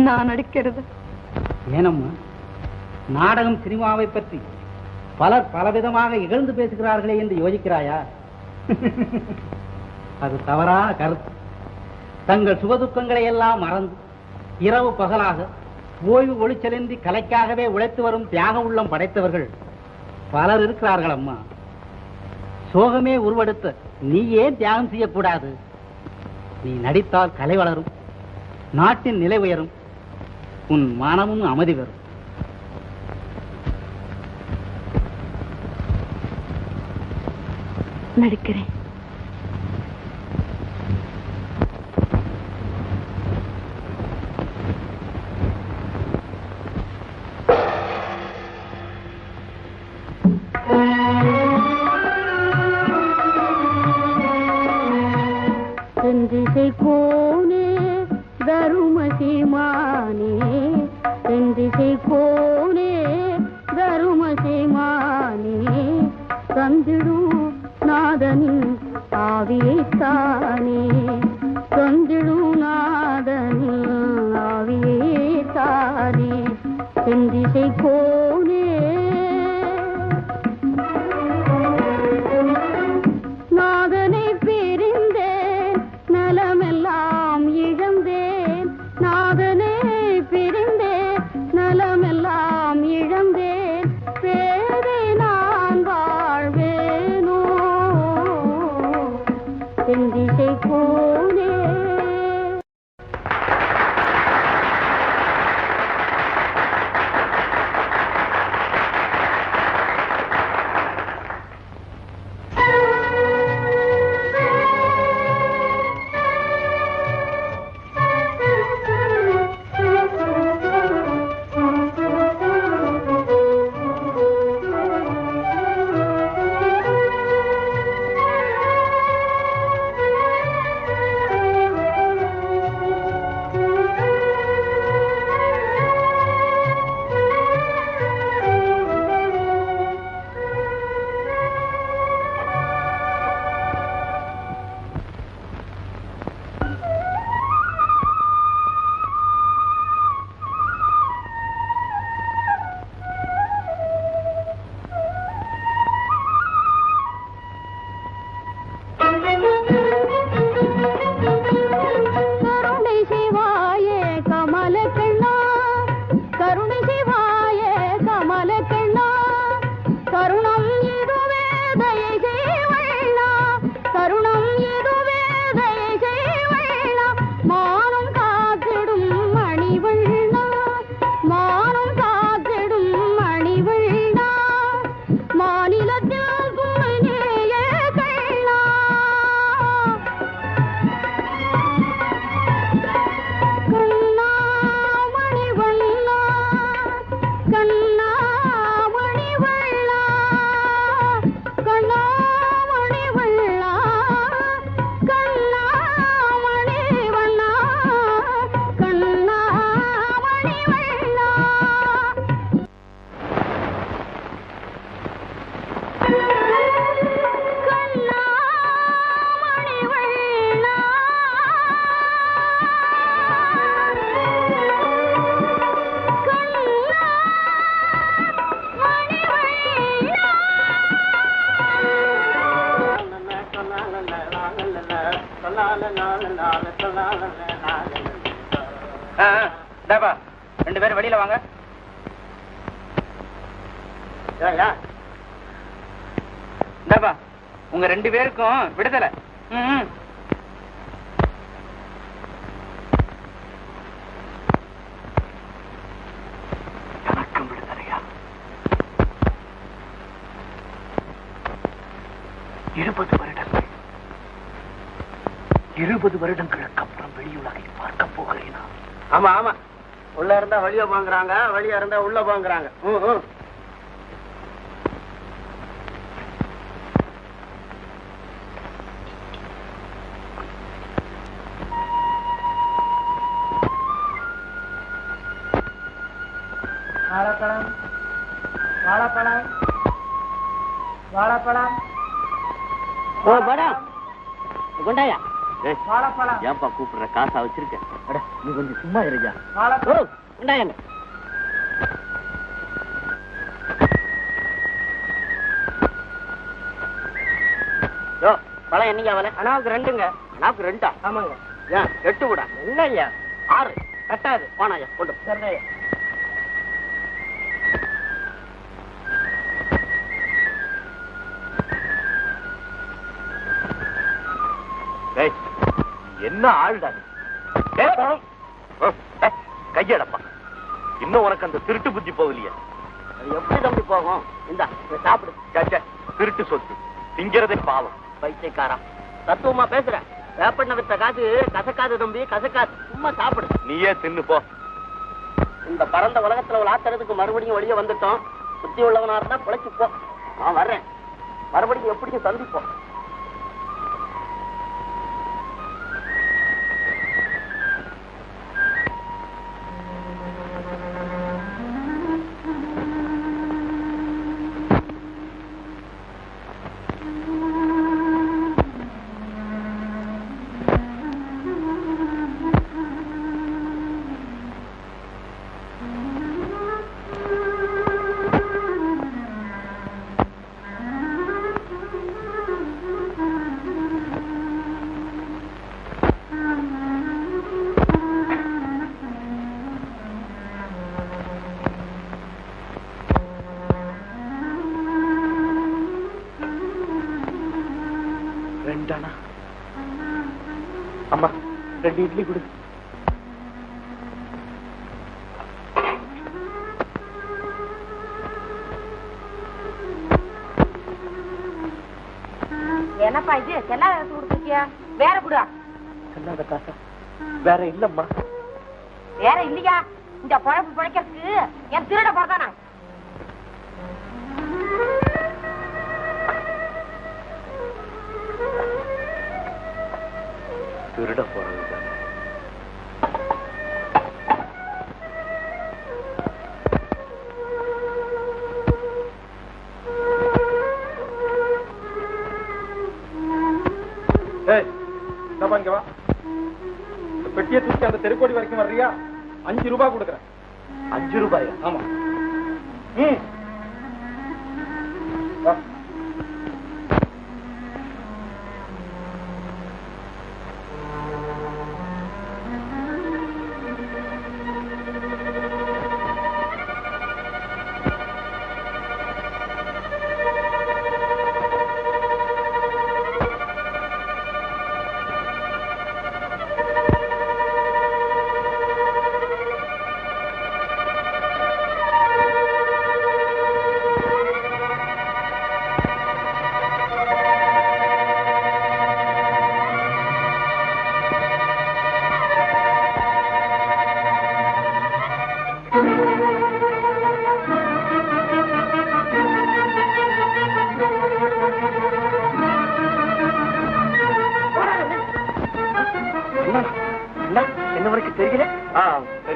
நான் நடிக்கிறது? ஏனம்மா, நாடகம் சினிமாவை பற்றி பலர் பலவிதமாக இகழ்ந்து பேசுகிறார்களே என்று யோசிக்கிறாயா? அது தவறான கருத்து. தங்கள் சுகதுக்கங்களை எல்லாம் மறந்து இரவு பகலாக ஓய்வு ஒளிச்சலின்றி கலைக்காகவே உழைத்து வரும் தியாக உள்ளம் படைத்தவர்கள் பலர் இருக்கிறார்கள். அம்மா, சோகமே உருவெடுத்த நீ ஏன் தியாகம் செய்யக்கூடாது? நீ நடித்தால் கலை வளரும், நாட்டின் நிலை உயரும், உன் மானமும் அமைதி பெறும். நடிக்கிறேன். செந்திசை கோனே தருமசிமானே, செந்திசை கோனே தருமசிமானே, தந்திடும் நாதனின் ஆவியைத்தானே, தந்திடும் நாதனின் ஆவியைத்தானே, செந்திசை கோனே. நாதனை பிரிந்தேன், நலமெல்லாம் இழந்தேன், நாதனை பிரிந்தேன், நலமெல்லாம் இழந்தேன், பேரை நான் வாழ்வேனோ, செந்திசை கோனே. ரெண்டு பேரும் வெளியில வாங்க. உங்க ரெண்டு பேருக்கும் விடுதலை. எனக்கும் விடுதலையா? 20 வருடங்களுக்கு அப்புறம் வெளியுலகை பார்க்க போகிறேனா? ஆமா ஆமா, உள்ள இருந்தா வெளிய வாங்குறாங்க, வெளிய இருந்தா உள்ள வாங்குறாங்க. வாழைப்பழம் வாழைப்பழம் வாழைப்பழம் கொண்டாயா வாழைப்பழம். ஏன்பா கூப்பிடுற? காசா வச்சிருக்க? நீ கொஞ்சம் சும்மா இருக்கியா? வாழைப்பழம் கொண்டாயா. பழம் என்னையா வேலை? அண்ணாவுக்கு 2ங்க. அண்ணாவுக்கு 2ஆ? ஆமாங்க. ஏன் 8 கூட இல்லையா? 6 கட்டாது. போனாயா கொண்டு சரியா. என்ன ஆள்டா கையடப்பா, இன்னும் உனக்கு அந்த திருட்டு புத்தி போகலையா? அது எப்படி தம்பி போகும்? இந்த சாப்பிடு. திருட்டு சொத்து திங்கிறதே பாவம். பைத்தியக்காரா, தத்துவமா பேசுற. வேப்பண்ண வித்த காசு கசக்காது தம்பி, கசக்காது. சும்மா சாப்பிடு. நீயே தின்னு போ. இந்த பரந்த உலகத்துல விளாத்துறதுக்கு மறுபடியும் வெளியே வந்துட்டோம். புத்தி உள்ளவனா இருந்தா பிழைச்சு போ. நான் வர்றேன். மறுபடியும் எப்படியும் சந்திப்போம். அம்மா 2 இட்லி கொடு. என்னப்பா இது செல்லாத காசு கொடுத்துருக்கியா? வேற குடா. செல்லாத காசா? வேற இல்லம்மா. வேற இல்லையா? இந்த பழப்பு பழைக்கிறதுக்கு என் திருட போறதானா? திருட போறதுதான். இங்க வா. பெட்டியை தூக்கி அந்த தெருக்கோடி வரைக்கும் வர்றியா? 5 ரூபாய் கொடுக்குறேன். 5 ரூபாயா? ஆமா.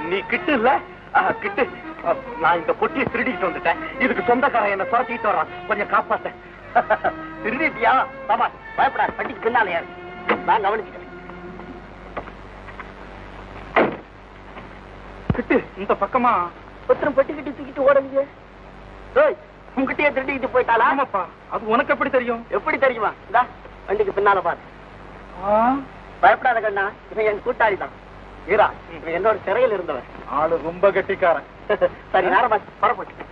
நீ கிட்டு இல்ல? கிட்டு, நான் இந்த பொட்டியை திருடிட்டு வந்துட்டேன். இதுக்கு சொந்தக்காரன் என்ன சுரட்டிட்டு வரான், கொஞ்சம் காப்பாத்த. திருடிட்டியா? பாபா பயப்படாது, பட்டிக்கு பின்னால யாரு நான் கவனிச்சுட்டேன். கிட்டு இந்த பக்கமா ஒருத்தரும் பெட்டி கட்டி தூக்கிட்டு ஓடுங்க. உங்ககிட்டயே திருடிக்கிட்டு போயிட்டாளா? ஆமாப்பா. அது உனக்கு எப்படி தெரியும்? எப்படி தெரியுமா? இந்த வண்டிக்கு பின்னால பாரு. பயப்படாத கண்ணா, இவன் என் கூட்டாளி தான். வீரா, இவன் என்னோட சிறையில் இருந்தவன். ஆளு ரொம்ப கெட்டிக்காரன். சரி, நேரமா பரப்பட்டு.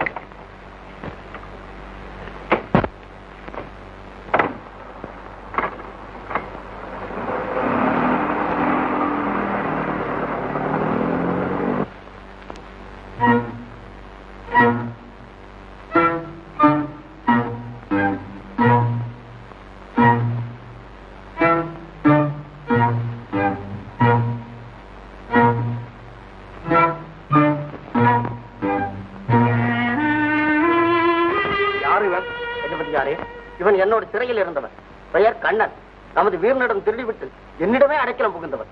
இவன் என்னோட சிறையில் இருந்தவன். பெயர் கண்ணன். நமது வீரனிடம் திருடிவிட்டு என்னிடமே அடைக்கலம் புகுந்தவன்.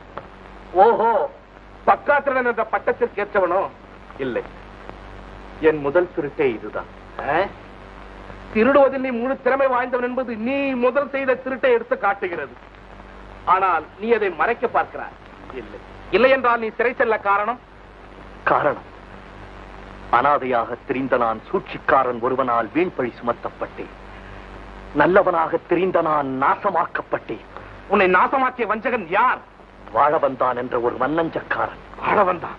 ஓஹோ, பக்காத்திரன் என்ற பட்டத்திற்கு ஏற்றவனோ? இல்லை, என் முதல் திருட்டே இதுதான். திருடுவதில் நீ முழு திறமை வாய்ந்தவன் என்பது நீ முதல் செய்த திருட்டை எடுத்து காட்டுகிறது. ஆனால் நீ அதை மறைக்க பார்க்கிறாய். இல்லை, இல்லை என்றால் நீ சிறை செல்ல காரணம்? காரணம், அனாதையாக திரிந்த நான் சூழ்ச்சிக்காரன் ஒருவனால் வீண்பழி சுமத்தப்பட்டேன். நல்லவனாக திரிந்த நான் நாசமாக்கப்பட்டேன். உன்னை நாசமாக்கிய வஞ்சகன் யார்? வாழவந்தான் என்ற ஒரு மன்னஞ்சக்காரன். வாழவந்தான்?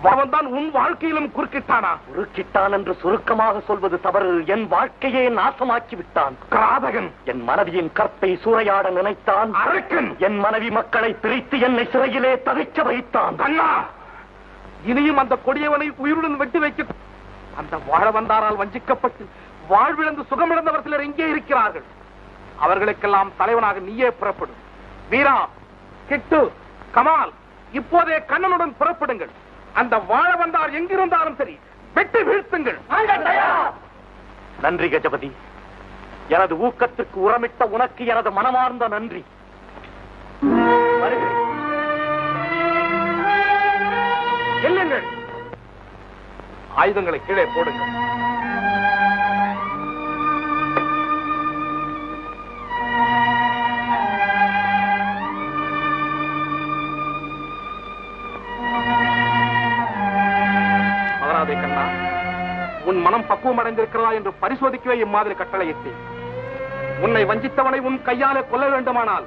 வாழவந்தான் உன் வாழ்க்கையிலும் குறுக்கிட்டானா? குறுக்கிட்டான் என்று சுருக்கமாக சொல்வது தவறு. என் வாழ்க்கையே நாசமாக்கி விட்டான். கிராதகன். என் மனைவியின் கற்பை சூறையாட நினைத்தான். அரக்கன். என் மனைவி மக்களை பிரித்து என்னை சிறையிலே தவிக்க வைத்தான். அண்ணா, இனியும் அந்த கொடியவனை உயிருடன் வெட்டி வைக்க அந்த வாழவந்தாரால் வஞ்சிக்கப்பட்டு வாழ்விழந்து சுகமிழந்தவர் சிலர் எங்கே இருக்கிறார்கள்? அவர்களுக்கெல்லாம் தலைவனாக நீயே புறப்படும். வீரா, கிட்டு, கமால், இப்போதே கண்ணனுடன் புறப்படுங்கள். அந்த வாழவந்தார் எங்கிருந்தாலும் சரி, வெட்டி வீழ்த்துங்கள். நன்றி கஜபதி. எனது ஊக்கத்துக்கு உரமிட்ட உனக்கு எனது மனமார்ந்த நன்றி. இல்லைங்கள், ஆயுதங்களை கீழே போடுங்கள். மகராதே கண்ணா, உன் மனம் பக்குவம் அடைந்திருக்கிறதா என்று பரிசோதிக்கவே இம்மாதிரி கட்டளையிட்டேன். உன்னை வஞ்சித்தவனை உன் கையாலே கொல்ல வேண்டுமானால்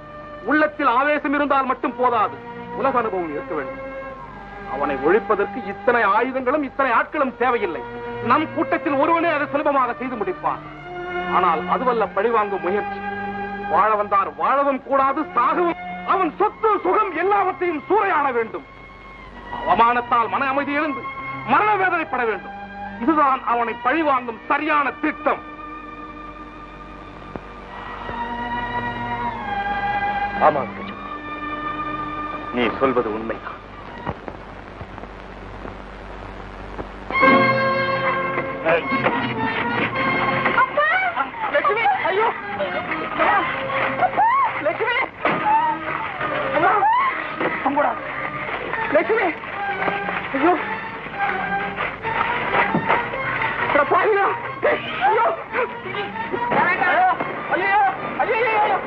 உள்ளத்தில் ஆவேசம் இருந்தால் மட்டும் போதாது, உலக அனுபவம் இருக்க வேண்டும். அவனை ஒழிப்பதற்கு இத்தனை ஆயுதங்களும் இத்தனை ஆட்களும் தேவையில்லை. நம் கூட்டத்தில் ஒருவனே அதை சுலபமாக செய்து முடிப்பான். ஆனால் அதுவல்ல பழிவாங்கும் முயற்சி. வாழ வந்தார் வாழவும் கூடாது, சாகவும். அவன் சொத்து சுகம் எல்லாவற்றையும் சூறையாட வேண்டும். அவமானத்தால் மன அமைதி எழுந்து மரண வேதனைப்பட வேண்டும். இதுதான் அவனை பழிவாங்கும் சரியான திட்டம். ஆமாம் கஜபதி, நீ சொல்வது உண்மைதான். லட்சுமி, ஐயோ லட்சுமி, லட்சுமி, ஐயோ பாருங்க, ஐயோ ஐயோ ஐயோ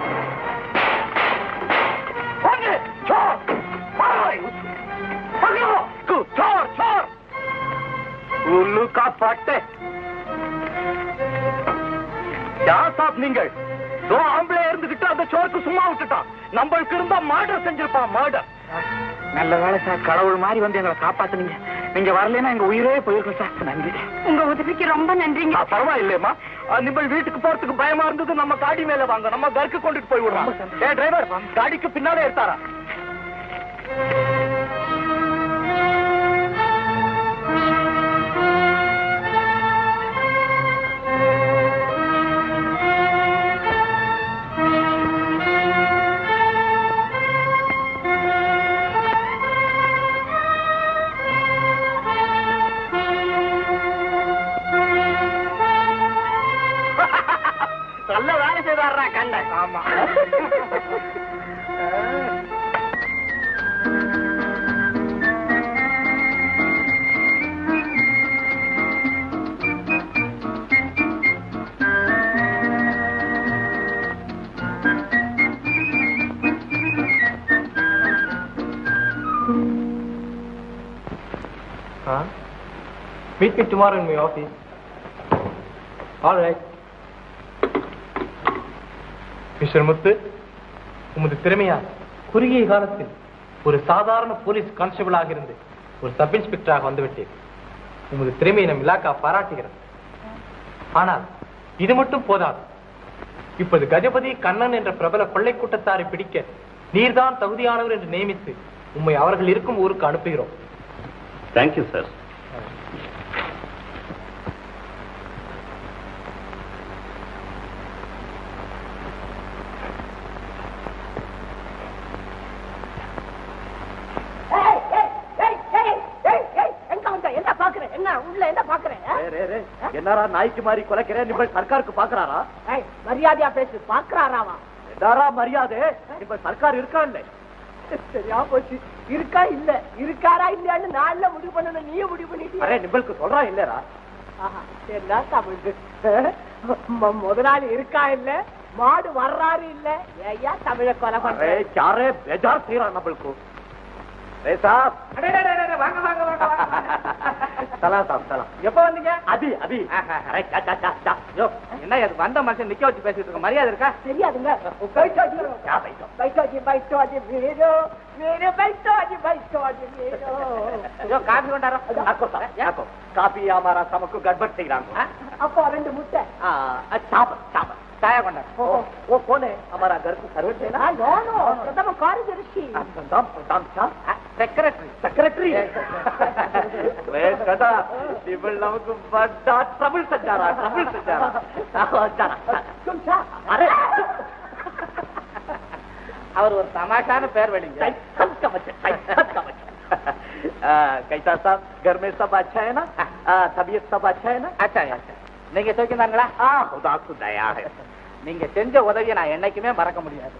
उल्लू का पट्टे யார் சாப் நீங்கள்? ஆம்பளை இருந்துகிட்டு அந்த சோருக்கு சும்மா விட்டுட்டான். நம்மளுக்கு இருந்தா மர்டர் செஞ்சிருப்பான். மர்டர். நல்ல வேலை சார், கடவுள் மாதிரி வந்து எங்களை காப்பாத்துனீங்க. நீங்க வரலன்னா எங்க உயிரே போயிருக்கும் சார். நன்றி. உங்க உதவிக்கு ரொம்ப நன்றிங்க. பரவாயில்லையம்மா, நிம்பள் வீட்டுக்கு போறதுக்கு பயமா இருந்தது. நம்ம காடி மேல வாங்க, நம்ம கருக்கு கொண்டுட்டு போய் விடுறோம். ஏ டிரைவர், காடிக்கு பின்னாலே எடுத்தாரா? நல்ல வேலை செய்தாரா கண்டன். ஆமா. Meet me tomorrow in my office. All right. Mister Muthu, உமது திறமையா குறுகிய காலத்தில் ஒரு சாதாரண போலீஸ் கான்ஸ்டபிளாக இருந்து ஒரு சப் இன்ஸ்பெக்டராக வந்துவிட்டேன். உமது திறமையை நம் இலாக்கா பாராட்டுகிறது. ஆனால் இது மட்டும் போதாது. இப்போது கஜபதி கண்ணன் என்ற பிரபல கொள்ளை கூட்டத்தாரை பிடிக்க நீர்தான் தகுதியானவர் என்று நியமித்து உம்மை அவர்கள் இருக்கும் ஊருக்கு அனுப்புகிறோம். Thank you sir. என்னரா நாய்க்கு மாதிரி குலைக்கிறேன், நிபல் சர்க்காருக்கு பாக்குறாரா? மரியாதையா பேசு. பாக்குறாராவா? என்னரா மரியாதை? நிபல் சர்க்கார் இருக்கா இல்ல? சரியா போச்சு. இருக்கா இல்ல, இருக்காரா இல்லையான்னு நான்ல முடிவு பண்ணணும், நீயும் முடிவு பண்ணிட்டு. அரே நிபலுக்கு சொல்றா இல்லரா? என்ன தமிழ் முதலாளி இருக்கா இல்ல, மாடு வர்றாரு இல்ல, ஐயா தமிழ கொலை பண்ற யாரே பேஜார் செய்யறா நம்மளுக்கு. வாங்க வாங்க வாங்க. எப்ப வந்தீங்க? அதி அதி என்ன வந்த மனுஷன் நிக்க வச்சு பேசிட்டு இருக்க, மரியாதை இருக்கா? தெரியாதுங்க. காபி கொண்டாரோ? காபி हमारा सबको गड़बड़ செய்றாங்க. அப்போ 2 முட்டை चाय கொண்டாரு. वो कौन है? हमारा घर को सर्वेंट है ना? नो नो, प्रथम कार्यदर्शी. प्रथम सेक्रेटरी. सेक्रेटरी वे कदा निबल நமக்கு बड़ा ट्रबल सजा रहा, ट्रबल सजा रहा. तुम सा अरे அவர் ஒரு தமாஷான பேர் வெளிங்க. कैसा साहब, घर में सब अच्छा है ना? तबीयत सब अच्छा है ना? अच्छा है, अच्छा. நீங்க தோக்கினாங்களா? खुदा की दया है. நீங்க செஞ்ச உதவியை நான் என்னைக்குமே மறக்க முடியாது.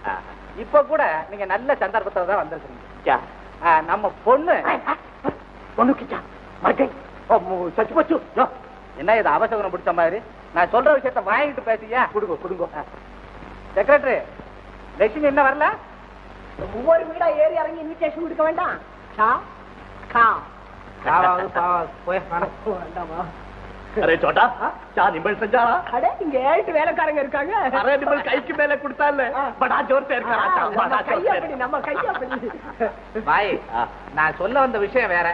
இப்ப கூட நீங்க நல்ல சந்தர்ப்பத்துல தான் வந்திருக்கீங்க. நம்ம பொண்ணு கிச்சா சச்சு பச்சு. என்ன இது அவசரம் பிடிச்ச மாதிரி? நான் சொல்ற விஷயத்த வாங்கிட்டு பேசியா? குடுங்க குடுங்க. செக்ரட்டரி, லட்சுமி என்ன வரல? ஒவ்வொரு வீடா ஏறி இறங்கி இன்விடேஷன் கொடுக்க வேண்டாம். போய் வேண்டாமா? அரே சோட்டா, क्या निबल सजा रहा? அடே இங்க 8 வேலைக்காரங்க இருக்காங்க. அரே நிபல் கைக்கு மேல கொடுத்தால बड़ा जोर से இருக்கா. நம்ம கையப்படி. பாய், நான் சொல்ல வந்த விஷயம் வேற.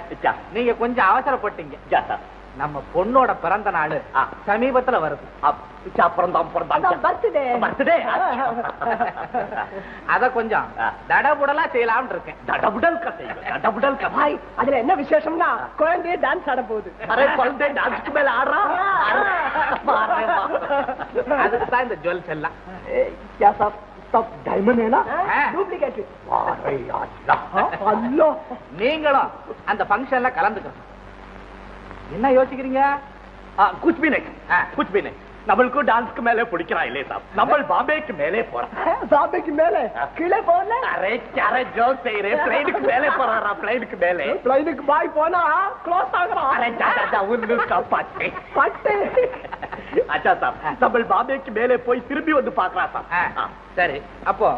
நீங்க கொஞ்சம் அவசரப்பட்டீங்க. நம்ம பொண்ணோட பிறந்த நாள் சமீபத்துல வருது. அத கொஞ்சம் தடபுடலா செய்யலாம் இருக்கேன். தடபுடல் பாய், அதுல என்ன விசேஷம்னா குழந்தைய டான்ஸ் ஆட போகுது. குழந்தை டான்ஸ்க்கு மேல ஆடுறா. அதுக்கு தான் இந்த ஜுவல்ஸ் எல்லாம். டைமண்ட் है ना? डुप्लीकेट. நீங்களும் அந்த ஃபங்க்ஷன்ல கலந்துக்கணும். என்ன யோசிக்கிறீங்க? कुछ भी नहीं, कुछ भी नहीं. நம்மளுக்கு டான்ஸ்க்கு மேலே பிடிக்கிறா இல்லே சாப். நம்ம பாம்பேக்கு மேலே போறோம். பாம்பேக்கு மேலே கீழே போல. அரே क्या जोक से रे, प्लेन மேலே போறாரா? प्लेन மேலே. प्लेन பாய் போனா க்ளோஸ் ஆகுறா. அரே जा उल्लू का पट्टे पट्टे. अच्छा साहब, நம்ம பாம்பேக்கு மேலே போய் திரும்பி வந்து பார்க்கறா சாப். சரி, அப்போ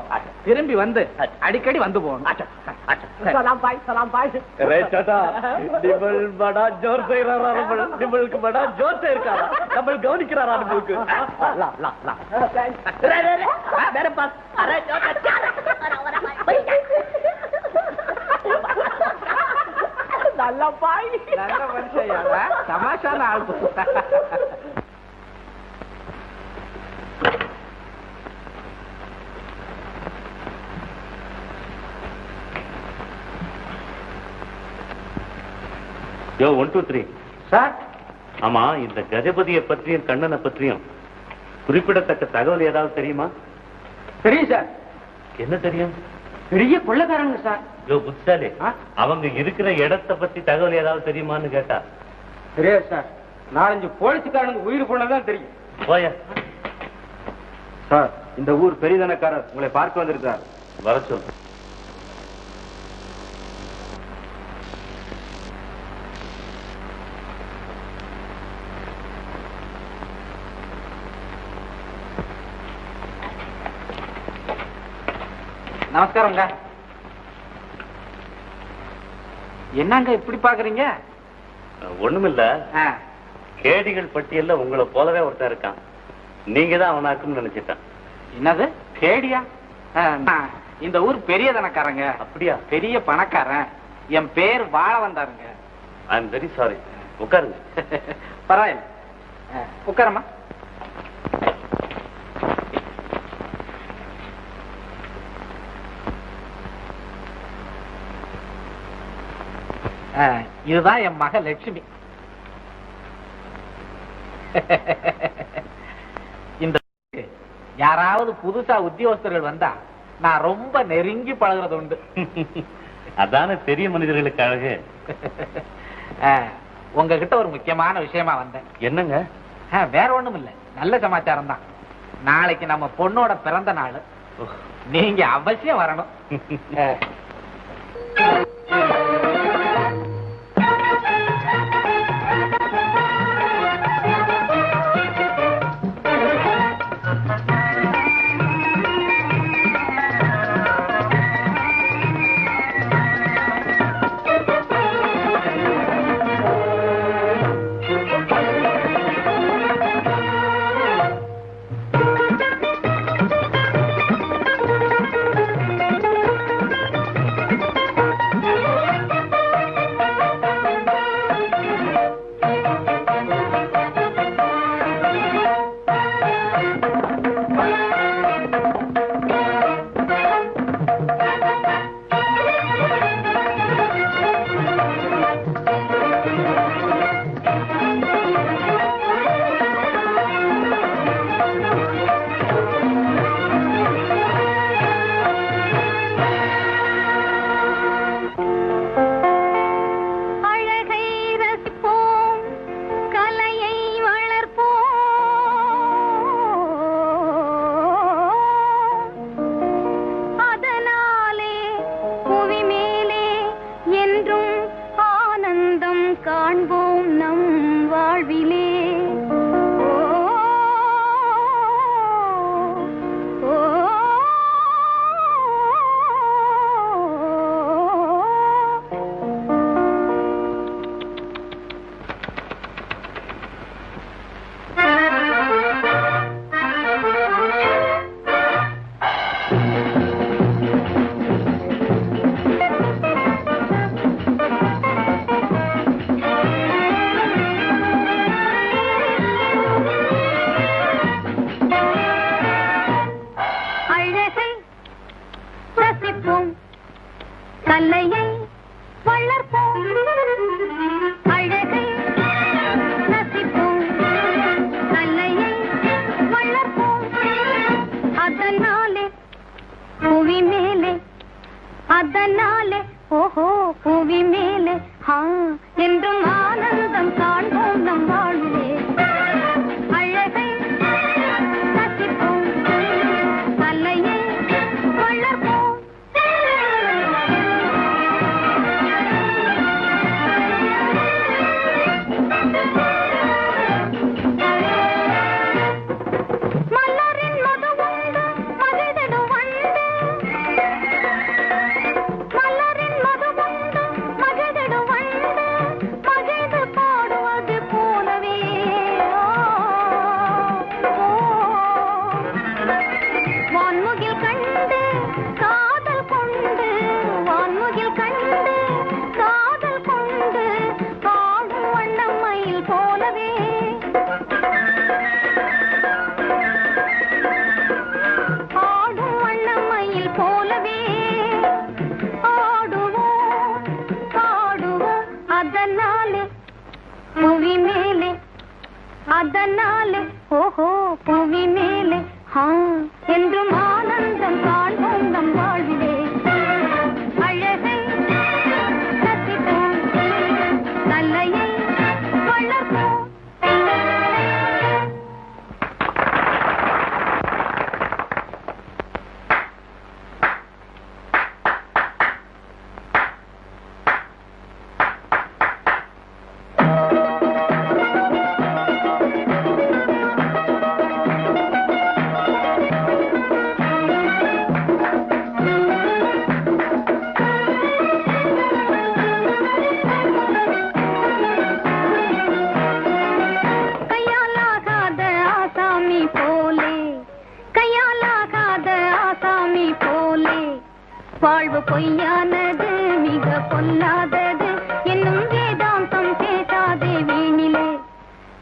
திரும்பி வந்து அடிக்கடி வந்து போவோம். अच्छा अच्छा. सलाम भाई, सलाम भाई. अरे टाटा, निबल बड़ा जोर से रहा, निबल को बड़ा जोर से रहा. निबल गौनिकरा निबल को. ला ला ला. रे रे रे, मेरे पास. अरे जो क्या भाई. நல்ல பாய். நல்ல மனுஷன் யாரா? தமாஷான ஆள். யோ 1 2 3 சார். ஆமா, இந்த கஜபதியை பற்றியும் கண்ணனை பற்றியும் குறிப்பிடத்தக்க தகவல் ஏதாவது தெரியுமா? தெரியும் சார். என்ன தெரியும்? பெரிய கொள்ளைக்காரங்க சார். யோ புத்தாலே, அவங்க இருக்கிற இடத்தை பத்தி தகவல் ஏதாவது தெரியுமான்னு கேட்டா. தெரியாது சார். 4-5 போலீஸ்காரனுக்கு உயிர் போனதான் தெரியும். போய சார், இந்த ஊர் பெரியதனக்காரர் உங்களை பார்க்க வந்திருக்கார். வர சொல்லு. நமஸ்காரங்க. என்னங்க இப்படி பாக்குறீங்க? ஒண்ணுமில்ல, கேடிகள் பட்டியல்ல உங்களை போலவே ஒருத்தன் இருக்கான். நீங்க தான் அவனாக்குன்னு நினைச்சிட்டான். என்னது கேடியா? இந்த ஊர் பெரிய தனக்காரங்க. அப்படியா? பெரிய பணக்காரன். என் பேர் வாழ வந்தாருங்க. I am very sorry. உட்காருங்க. பரவாயில்ல, உட்காரம்மா. இதுதான் என் மக லட்சுமி. இந்த யாராவது புதுசா உத்தியோகஸ்தர்கள் வந்தா நான் ரொம்ப நெருங்கி பழகிறது உண்டு. அதான பெரிய மனிதர்களுக்கு அழகு. உங்ககிட்ட ஒரு முக்கியமான விஷயமா வந்தேன். என்னங்க? வேற ஒண்ணும் இல்ல, நல்ல சமாச்சாரம் தான். நாளைக்கு நம்ம பொண்ணோட பிறந்த நாள். நீங்க அவசியம் வரணும். மிக பொல்லாதது என்னும் வேதாந்தம் பேசாதே வீணிலே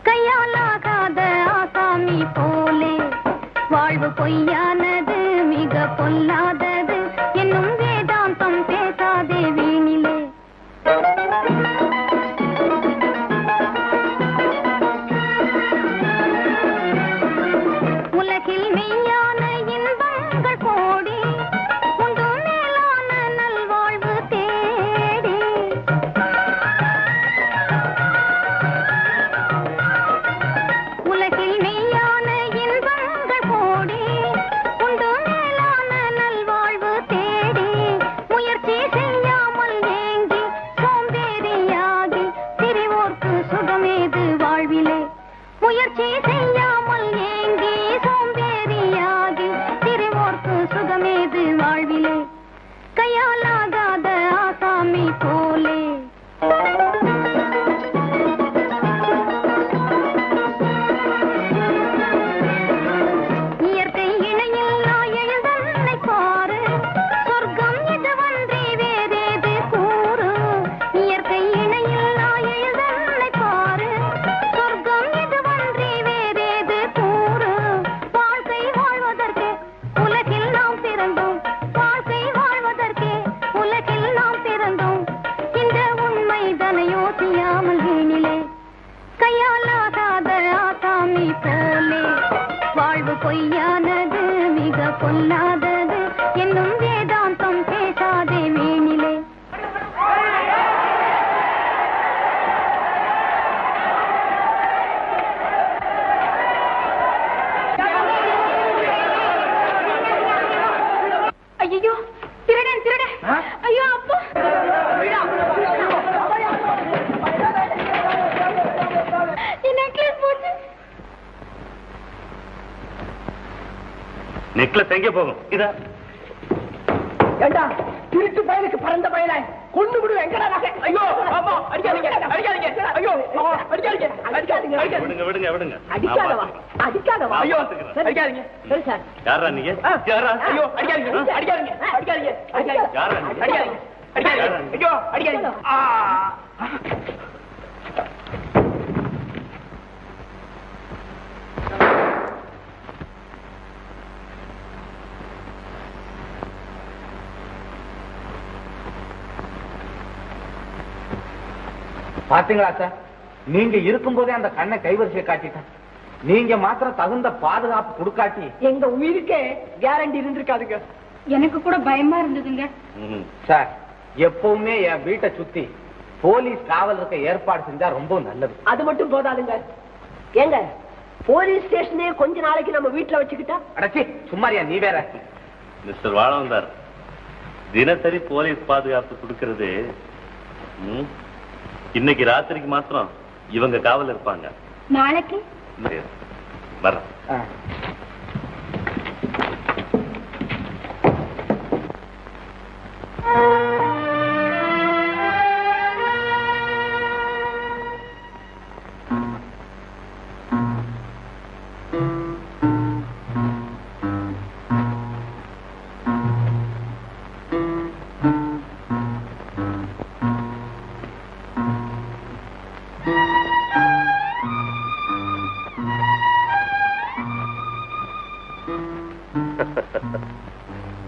கையாலாகாத ஆசாமி போலே வாழ்வு பொய்யானது மிக பொல்லாதது என்னும் வேதாந்தம் பேசாதே வீணிலே உலகில் மெய்யான இன்பங்கள் கோடி உண்டு மேலான நல்வாழ்வு தேடி உலகில் மெய்யான இன்பங்கள் கோடி உண்டு மேலான நல்வாழ்வு தேடி முயற்சி செய்யாமல் ஏங்கி சோம்பேறியாகி திரிவோர்க்கு சுகமேது வாழ்விலே முயற்சி செய்யாமல் ஏங்கி சோம்பேறியாகி திரிவோர்க்கு சுகமேது வாழ்விலே கையாலாகாத ஆசாமி போலே இயற்கை இணையில்லா எழுதன்னை பாரு சொர்க்கம் இதுவன்றி வேறேது கூறு இயற்கை இணையில்லா எழுதன்னை பாரு சொர்க்கம் இதுவன்றி வேறேது கூறு வாழ்க்கை வாழ்வதற்கு உலகில் நாம் பிறந்தோம் வாழ்க்கை வாழ்வதற்கு உலகில் நாம் பிறந்தோம் இந்த உண்மை தனை யோசியாமல் வீணிலே கையாலாகாத ஆசாமி போலே வாழ்வு பொய்யானது மிக பொல்லாதது என்னும் வேதாந்தம் பேசாதே வீணிலே ஐயோ திருடன் திருடன் ஐயோ அப்பா நெக்லஸ் போச்சு நெக்லஸ் எங்கே போகும் இதா ஏண்டா திருட்டு பயலுக்கு பறந்த பயல கொண்டு விடு எங்கடா நகை ஐயோ ஆமா அடிக்காதீங்க அடிக்காதீங்க ஐயோ அடிக்காதீங்க அடிக்காதீங்க விடுங்க விடுங்க விடுங்க அடிக்காதவா அடிக்காதவா ஐயோ அடிக்காதீங்க சரி சார் யாரா நீங்க யாரா ஐயோ அடிக்காதீங்க அடிக்காதீங்க அடிக்காதீங்க அடிக்காதீங்க யாரா அடிக்காதீங்க அடிக்காதீங்க ஐயோ அடிக்காதீங்க பாத்தீங்களா சார், நீங்க இருக்கும்போதே அந்த கண்ணை கைவரிசையை காட்டிட்டேன். நீங்க மாத்திரம் தகுந்த பாதுகாப்பு கொடுக்காட்டி எங்க உயிருக்கே கேரண்டி இருந்திருக்காதுங்க. எனக்கு கூட பயமா இருந்ததுங்க. சார், எப்பவுமே என் வீட்டை சுத்தி போலீஸ் காவல் இருக்க ஏற்பாடு செஞ்சா ரொம்ப நல்லது. அது மட்டும் போதாதுங்க. ஏங்க போலீஸ் ஸ்டேஷனே கொஞ்ச நாளைக்கு நம்ம வீட்டுல வச்சுக்கிட்டா? அடச்சி சும்மாரியா நீ வேற. மிஸ்டர் வாழவந்தார், தினசரி போலீஸ் பாதுகாப்பு கொடுக்கிறது இன்னைக்கு ராத்திரிக்கு மாத்திரம் இவங்க காவல் இருப்பாங்க. நாளைக்கு வர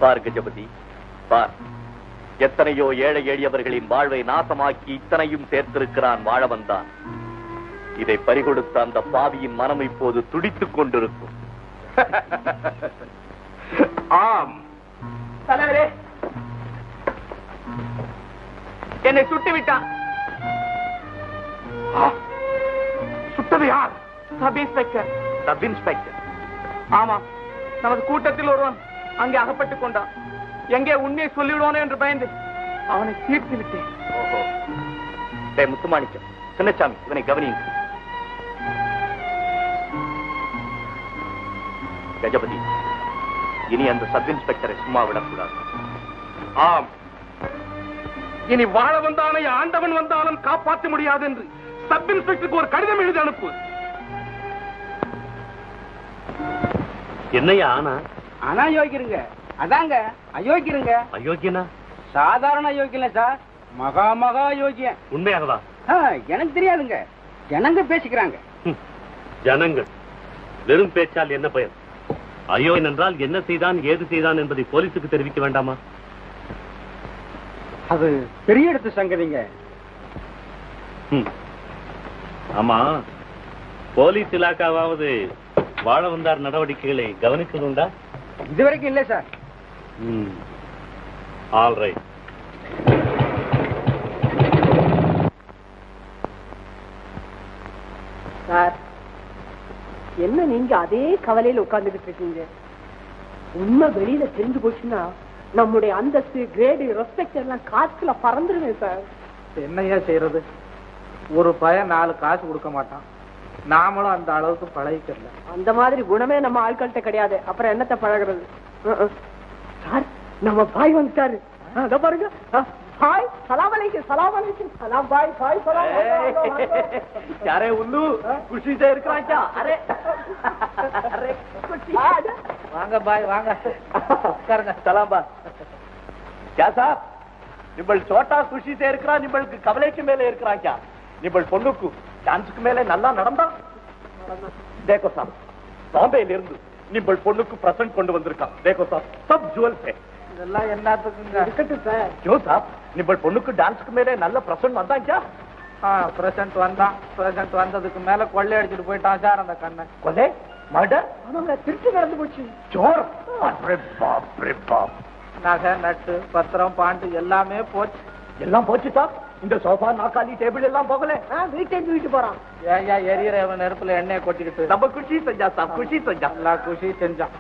பார் கஜபதி, பார், எத்தனையோ ஏழை எளியவர்களின் வாழ்வை நாசமாக்கி இத்தனையும் சேர்த்திருக்கிறான் வாழவந்தான். இதை பறிகொடுத்த அந்த பாவியின் மனம் இப்போது துடித்துக் கொண்டிருக்கும். ஆம் தலைவரே, என்னை சுட்டு விட்டான். சுட்டது யார்? Sub inspector. Sub inspector? ஆமா, நமது கூட்டத்தில் ஒருவன் அங்கே அகப்பட்டுக் கொண்டான். எங்கே உண்மையை சொல்லிவிடுவானோ என்று பயந்து அவனை தீர்த்து விட்டேன். ஓஹோ. டேய் முத்துமாணிக்கம், சின்னசாமி, இவனை கவனியுங்க. கஜபதி, இனி அந்த சப் இன்ஸ்பெக்டரை சும்மா விடக்கூடாது. ஆம், இனி வாழ வந்தானை ஆண்டவன் வந்தாலும் காப்பாற்ற முடியாது என்று சப் இன்ஸ்பெக்டருக்கு ஒரு கடிதம் எழுதி அனுப்பு. என்னையா ஆனா? அனாயோகிருங்க, அதாங்க அயோக்கியருங்க. அயோக்கியனா? சாதாரண அயோக்கியம் சார், மகா மகா யோகியன். உண்மையாகவா? எனக்கு தெரியாதுங்க, ஜனங்க பேசிக்கிறாங்க. ஜனங்கள் வெறும் பேச்சால் என்ன பயன்? அயோக்கியன் என்றால் என்ன செய்தான் ஏது செய்தான் என்பதை போலீசுக்கு தெரிவிக்க வேண்டாமா? அது பெரிய இடத்து சங்கதிங்க. ஆமா, போலீஸ் இலாக்காவது வாழ வந்தார் நடவடிக்கைகளை கவனித்ததுண்டா? இதுவரைக்கும் இல்லை சார். All right. சார், என்ன நீங்க அதே கவலையில உட்கார்ந்துகிட்டு இருக்கீங்க? உண்மை வெளியில தெரிஞ்சு போச்சுன்னா நம்முடைய அந்தஸ்து, கிரேடு, ரெஸ்பெக்ட் எல்லாம் காத்துல பறந்துருவேன் சார். என்னையா செய்யறது? ஒரு பையன் 4 காசு கொடுக்க மாட்டான், நாமளும் அந்த அளவுக்கு பழகிக்கல. அந்த மாதிரி குணமே நம்ம ஆட்கள்கிட்ட கிடையாது, அப்புறம் என்னத்தை பழகிறது? சார், நம்ம பாய் வந்துட்டாரு. அத பாருங்க. பாய், சலாம் அலைக்கும். சலாம் அலைக்கும். சலாம் பாய். பாய் சலாம். யாரே உல்லு குஷி से இருக்கிறான் क्या? अरे अरे வாங்க பாய், வாங்க உட்காருங்க. சலாம் பா. क्या साहब, நிம்பள் சோட்டா குஷி से இருக்கிறான், நிம்பளுக்கு கவலைக்கு மேலே இருக்கிறான் क्या? நிம்பள் பொண்ணுக்கு டான்ஸ்க்கு மேலே நல்லா நடந்தா? देखो साहब, பாம்பேல இருந்து நிம்பள் பொண்ணுக்கு பிரசன்ட் கொண்டு வந்திருக்கான். देखो साहब, सब ज्वेल्स है. இதெல்லாம் என்னத்துக்குங்க? இருக்கட்டும் சார். क्यों साहब, நிம்பள் பொண்ணுக்கு டான்ஸ்க்கு மேலே நல்ல பிரசன்ட் வந்தான் क्या? பிரசன்ட் வந்தான். பிரசன்ட் வந்ததுக்கு மேல கொள்ளை அடிச்சுட்டு போயிட்டான் சார் அந்த கண்ணன். கொலை, மர்டர், திருட்டு நடந்து போச்சு. चोर. अरे बाप रे बाप. நகை, நட்டு, பத்திரம், பாண்டு எல்லாமே போச்சு. எல்லாம் போச்சு சார். இந்த சோஃபா, நாக்காளி, டேபிள் எல்லாம் போகல. வீட்டு போறான். ஏயா எரியற நெருப்புல எண்ணெயை கொட்டிக்கிட்டு நம்ம குஷி செஞ்சா சார், குஷி செஞ்சா. எல்லா குஷி செஞ்சான்.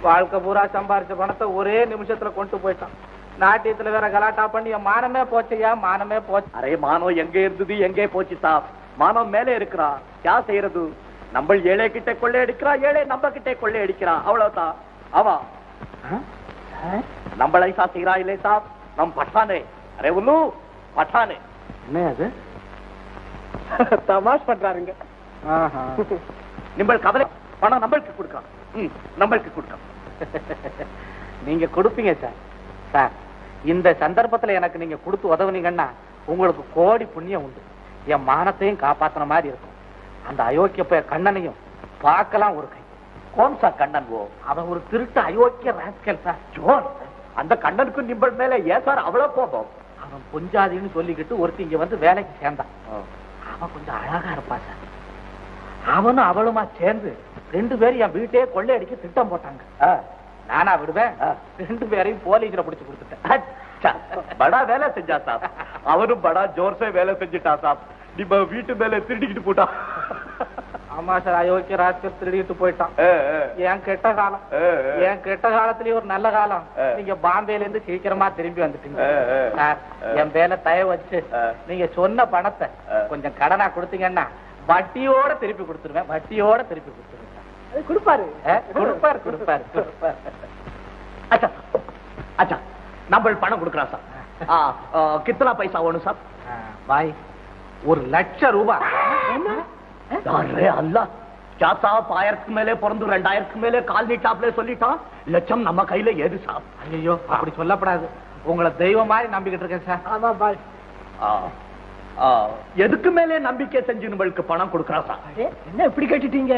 வாழ்க்கை பூரா சம்பாரிச்ச பணத்தை ஒரே நிமிஷத்துல கொண்டு போயிட்டான். நாட்டியத்துல வேற கலாட்டா பண்ணி என் மானமே போச்சுயா, மானமே போச்சு. அரே மானம் எங்க இருந்தது எங்கே போச்சு சார்? மானம் மேலே இருக்கிறா. क्या செய்யறது? நம்ம ஏழை கிட்ட கொள்ளை அடிக்கிறா, ஏழை நம்ம கிட்ட கொள்ளை அடிக்கிறா, அவ்வளவுதான். அவா நம்ம ஐசா செய்யறா இல்லை சார், நம் பட்டானே. அரே உல்லு பட்டானே. என்ன அது? தமாஷ் பண்றாருங்க. நிம்பள் கவலை பணம் நம்மளுக்கு கொடுக்கலாம். நம்மளுக்கு கொடுக்கலாம். நீங்க கொடுப்பீங்க சார். சார், இந்த சந்தர்ப்பத்துல எனக்கு நீங்க கொடுத்து உதவுனீங்கன்னா உங்களுக்கு கோடி புண்ணியம் உண்டு. என் மானத்தையும் காப்பாத்துன மாதிரி இருக்கும். அந்த அயோக்கிய பைய கண்ணனையும் பார்க்கலாம் ஒரு கை. कौन सा கண்ணன்? वो அவன் ஒரு திருட்டு அயோக்கிய ராஸ்கல் சார். ஜோன். அந்த கண்ணனுக்கு நிம்பள் மேல ஏன் சார் அவ்வளவு கோபம்? அவன் பொஞ்சாதின்னு சொல்லிக்கிட்டு ஒருத்தி இங்க வந்து வேலைக்கு சேர்ந்தான். அவன் கொஞ்சம் அழகா இருப்பா சார். அவனும் அவளுமா சேர்ந்து 2 பேரும் என் வீட்டையே கொள்ளையடிக்க திட்டம் போட்டாங்க. நானா விடுவேன்? 2 பேரையும் போலீஸ்ல பிடிச்சு கொடுத்துட்டேன். படா வேலை செஞ்சா சார். அவனும் படா ஜோர்ஸே வேலை செஞ்சுட்டா சார். நிம்ப வீட்டு மேல திருடிக்கிட்டு போட்டான். ஆமா சார், அயோக்கிய ராஸ்கல் திருடிட்டு போயிட்டான். என் கெட்ட காலம். என் கெட்ட காலத்திலயும் ஒரு நல்ல காலம். நீங்க பாம்பேல இருந்து சீக்கிரமா திரும்பி வந்துட்டீங்க சார். என் பேல தயவு வச்சு நீங்க சொன்ன பணத்தை கொஞ்சம் கடனா கொடுத்தீங்கன்னா வட்டியோட திருப்பி கொடுத்துருவேன். வட்டியோட திருப்பி கொடுத்துருவேன். கொடுப்பாரு. கொடுப்பாரு கொடுப்பாரு கொடுப்பாரு. अच्छा अच्छा, நம்ம பணம் கொடுக்கறா சார். कितना पैसा வேணும் சார்? பாய், 1 லட்சம் ரூபாய். அரே அல்லாஹ், क्या साहब, 1000க்கு மேலே பிறந்து 2000க்கு மேலே கால் நீட்டாப்ல சொல்லிட்டான். லட்சம் நம்ம கையில ஏது சார்? ஐயோ, அப்படி சொல்லப்படாது. உங்களை தெய்வம் மாதிரி நம்பிக்கிட்டு இருக்கேன் சார். ஆமா பாய். எதுக்கு மேலே நம்பிக்கை செஞ்சு நம்மளுக்கு பணம் கொடுக்கறா சார்? என்ன இப்படி கேட்டுட்டீங்க?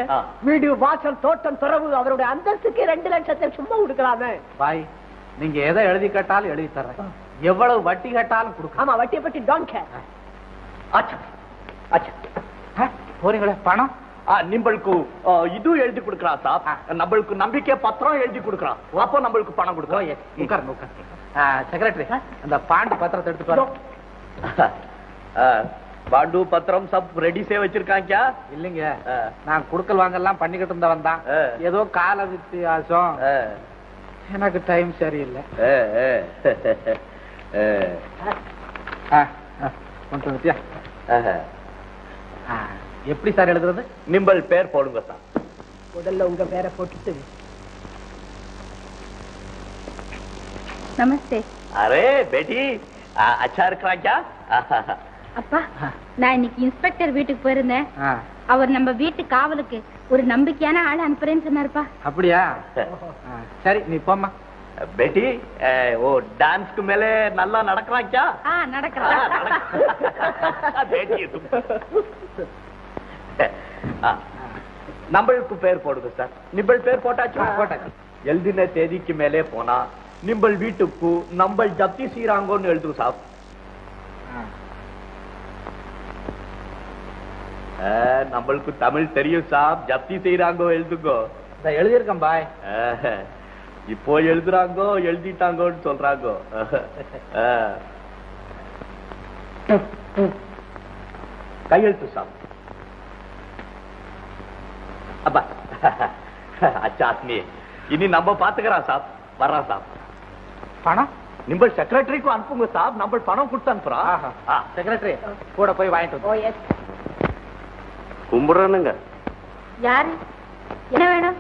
வீடு, வாசல், தோட்டம், துறவு, அவருடைய அந்தஸ்துக்கு 2 லட்சத்தை சும்மா கொடுக்கலாமே. பாய், நீங்க எதை எழுதி கேட்டாலும் எழுதி தர்றேன். எவ்வளவு வட்டி கேட்டாலும் கொடுக்க. ஆமா, வட்டியை பத்தி டோன்ட் கேர். अच्छा अच्छा, போறீங்களே பணம்? நிம்பளுக்கு இது எழுதி கொடுக்கறா சார். நம்மளுக்கு நம்பிக்கை பத்திரம் எழுதி கொடுக்கறா. அப்போ நம்மளுக்கு பணம் கொடுக்கறோம். உட்காருங்க உட்காருங்க. செக்ரட்டரி, அந்த பாண்டு பத்திரத்தை எடுத்துட்டு வர. பாண்டு பத்திரம் சப் ரெடி சே வச்சிருக்காங்க क्या? இல்லைங்க, நான் குடுக்கல் வாங்கலாம் பண்ணிக்கிட்டு இருந்தவன் தான். ஏதோ கால வித்தியாசம், எனக்கு டைம் சரியில்லை. எப்படி சார் எழுதுறது? நிம்பல் பேர் போடுங்க சார். முதல்ல உங்க பேரை போட்டுட்டு. நமஸ்தே. அரே பேட்டி, அச்சா இருக்கிறா क्या? அப்பா, நான் இன்னைக்கு இன்ஸ்பெக்டர் வீட்டுக்கு போயிருந்தேன். அவர் நம்ம வீட்டு காவலுக்கு ஒரு நம்பிக்கையான ஆளை அனுப்புறேன்னு சொன்னாருப்பா. அப்படியா? சரி, நீ போம்மா. பேட்டி ஓ டான்ஸ்க்கு மேலே நல்லா நடக்கிறாச்சா? நடக்கலாம். நம்மளுக்கு பேர் போடுங்க சார். நிம்பள் பேர் போட்டாச்சா? போட்டாச்சு. எழுதின தேதிக்கு மேலே போனா நிம்பள் வீட்டுக்கு நம்ம ஜப்தி செய்யறாங்கன்னு எழுதுங்க சார். நம்மளுக்கு தமிழ் தெரியும் சார். ஜப்தி செய்யறாங்கோ எழுதுங்கோ. எழுதியிருக்கேன் பாய். இப்போ எழுதுறாங்கோ எழுதிட்டாங்கோன்னு சொல்றாங்கோ. கையெழுத்து சாப். அப்பா அச்சா ஆத்மி இனி நம்ம பாத்துக்கிறோம் சாப். வர்றான் சாப். பணம் நிம்பள் செக்ரட்டரிக்கு அனுப்புங்க சாப். நம்ம பணம் கொடுத்து அனுப்புறோம். செக்ரட்டரி கூட போய் வாங்கிட்டு கும்பிடுறேனுங்க. யாரு? என்ன வேணும்?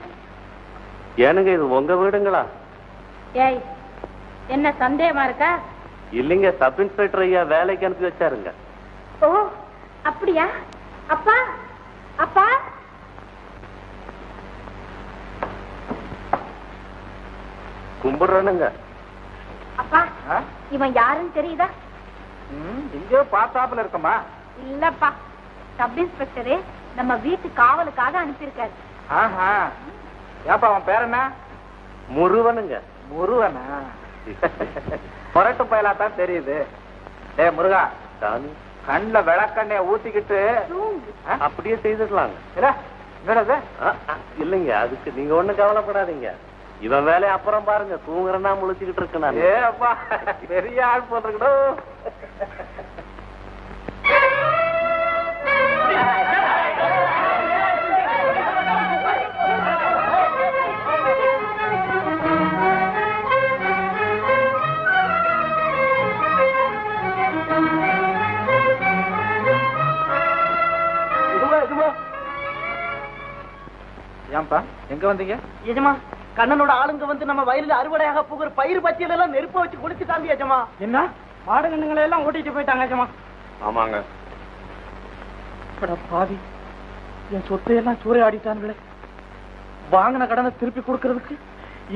ஏனுங்க இது உங்க வீடுங்களா? ஏய், என்ன சந்தேகமா இருக்கா? இல்லைங்க, சப் இன்ஸ்பெக்டர் ஐயா வேலைக்கு அனுப்பி வச்சாருங்க. ஓ அப்படியா? அப்பா அப்பா கும்பிடுறேனுங்க. அப்பா இவன் யாருன்னு தெரியுதா? இங்கேயோ பார்த்தாப்புல இருக்கமா? இல்லப்பா, சப் இன்ஸ்பெக்டரு நம்ம வீட்டு காவலுக்காக அனுப்பியிருக்காரு. ஆஹா, ஏப்பா அவன் பேர் என்ன? முருகனுங்க. முருகனா? புரட்டு பயலாத்தான் தெரியுது. டே முருகா, கண்ணுல விளக்கண்ணைய ஊத்திக்கிட்டு அப்படியே செய்துடலாங்க. இல்லைங்க, அதுக்கு நீங்க ஒண்ணும் கவலைப்படாதீங்க. இவன் வேலையை அப்புறம் பாருங்க. தூங்குறனா முழிச்சுக்கிட்டு இருக்கேன் நான். ஏப்பா பெரிய ஆள் போட்டுக்கிட்டோம். ஏன்பா எங்க வந்தீங்க? எஜமா, கண்ணனோட ஆளுங்க வந்து நம்ம வயலில் அறுவடையாக போகிற பயிர் பச்சியில எல்லாம் நெருப்ப வச்சு குளிச்சுட்டாங்க எஜமா. என்ன மாடு கண்ணுங்களை எல்லாம் ஓட்டிட்டு போயிட்டாங்க எஜமா? ஆமாங்க. பாவி, என் சொத்தையெல்லாம் சூறையாடிட்டாங்களே. வாங்கின கடனை திருப்பி கொடுக்கறதுக்கு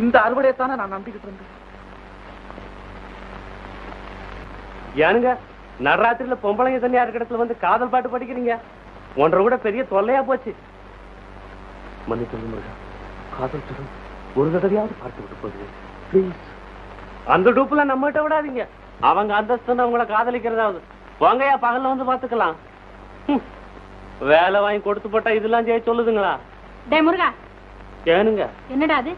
இந்த அறுவடையை தானே நான் நம்பிக்கிட்டு இருந்தேன். ஏனுங்க, நடுராத்திரியில பொம்பளைங்க தண்ணி யாரு இடத்துல வந்து காதல் பாட்டு படிக்கிறீங்க? ஒன்றரை கூட பெரிய தொல்லையா போச்சு. மன்னிச்சு முருகா, காதல் சொல்லும் ஒரு தடவையாவது பார்த்து விட்டு போகுது ப்ளீஸ். அந்த டூப்புல நம்மகிட்ட விடாதீங்க. அவங்க அந்தஸ்து அவங்கள காதலிக்கிறதாவது. வாங்கயா, பகல்ல வந்து பாத்துக்கலாம். வேலை வாங்கி கொடுத்து போட்டா இதெல்லாம் செய்ய சொல்லுதுங்களா? டே முருகா, ஏனுங்க என்னடா அது?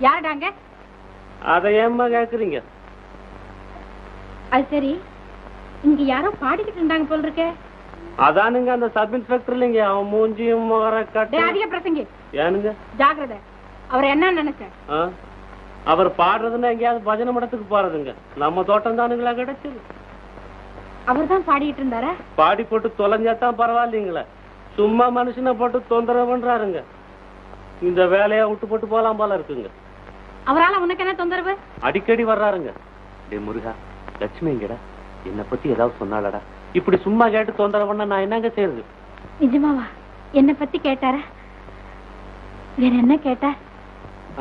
யாருடாங்க? அதை ஏம்மா கேக்குறீங்க? அது சரி, இங்க யாரோ பாடிக்கிட்டு இருந்தாங்க போல இருக்கே. அதானுங்க அந்த சப் இன்ஸ்பெக்டர் இல்லைங்க. அவன் மூஞ்சியும் அதிக பிரசங்கி. ஏனுங்க ஜாக்கிரதை. அவர் என்ன நினைச்சேன்? அவர் பாடுறதுன்னா எங்கேயாவது பஜனை மடத்துக்கு போறதுங்க. நம்ம தோட்டம் தானுங்களா கிடைச்சது. அவர் தான் பாடிட்டு இருந்தாரா? பாடி போட்டு தொலைஞ்சாதான் பரவாயில்லைங்களா, சும்மா மனுஷனை போட்டு தொந்தரவு பண்றாருங்க. இந்த வேலையை விட்டு போட்டு போலாம் போல இருக்குங்க. அவரால உனக்கு என்ன தொந்தரவு? அடிக்கடி வர்றாருங்க. டே முருகா, லட்சுமி எங்கடா? என்னை பத்தி ஏதாவது சொன்னாலடா? இப்படி சும்மா கேட்டு தொந்தரவு பண்ண நான் என்னங்க செய்யறது? நிஜமாவா? என்ன பத்தி கேட்டாரா? வேற என்ன கேட்டா?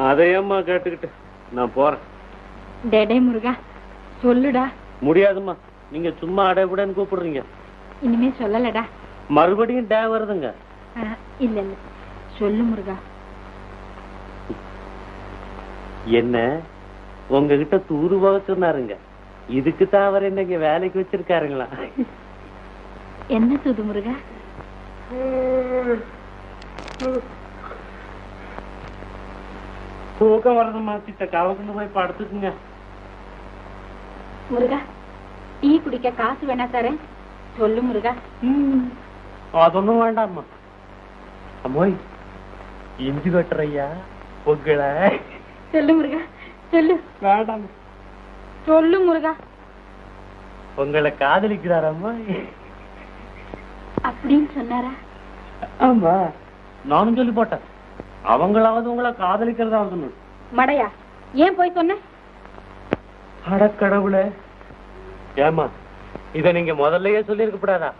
அதையம்மா கேட்டுக்கிட்டு நான் போறேன். டே முருகா, சொல்லுடா. முடியாதுமா, நீங்க சும்மா அடைபுடன்னு கூப்பிடுறீங்க. இனிமே சொல்லலடா. மறுபடியும் டே வருதுங்க. இல்ல இல்ல, சொல்லு முருகா. என்ன உங்ககிட்ட தூரு போக சொன்னாருங்க. இதுக்கு தான் அவர் என்னங்க வேலைக்கு வச்சிருக்காருங்களா? என்ன தூது முருகா? தூக்கம் வரது மாத்திட்ட காவல்ல போய் படுத்துக்குங்க. முருகா, டீ குடிக்க காசு வேணா தரேன், சொல்லு முருகா. அதொன்னும் வேண்டாமா. அம்மோய், இஞ்சி வெட்டுறையா உங்களை? சொல்லு முருகா, சொல்லு. வேண்டாம், சொல்லு முருகா. உங்களை காதலிக்கிறாரம்மா? அப்படின்னு சொன்னாரா? ஆமா, நானும் சொல்லி போட்டேன். அவங்களாவது உங்களை காதலிக்கிறதாவது. மடையா, ஏன் போய் சொன்ன? அடக்கடவுளே, ஏமா இத நீங்க முதல்லயே சொல்லி இருக்கப்படாதா?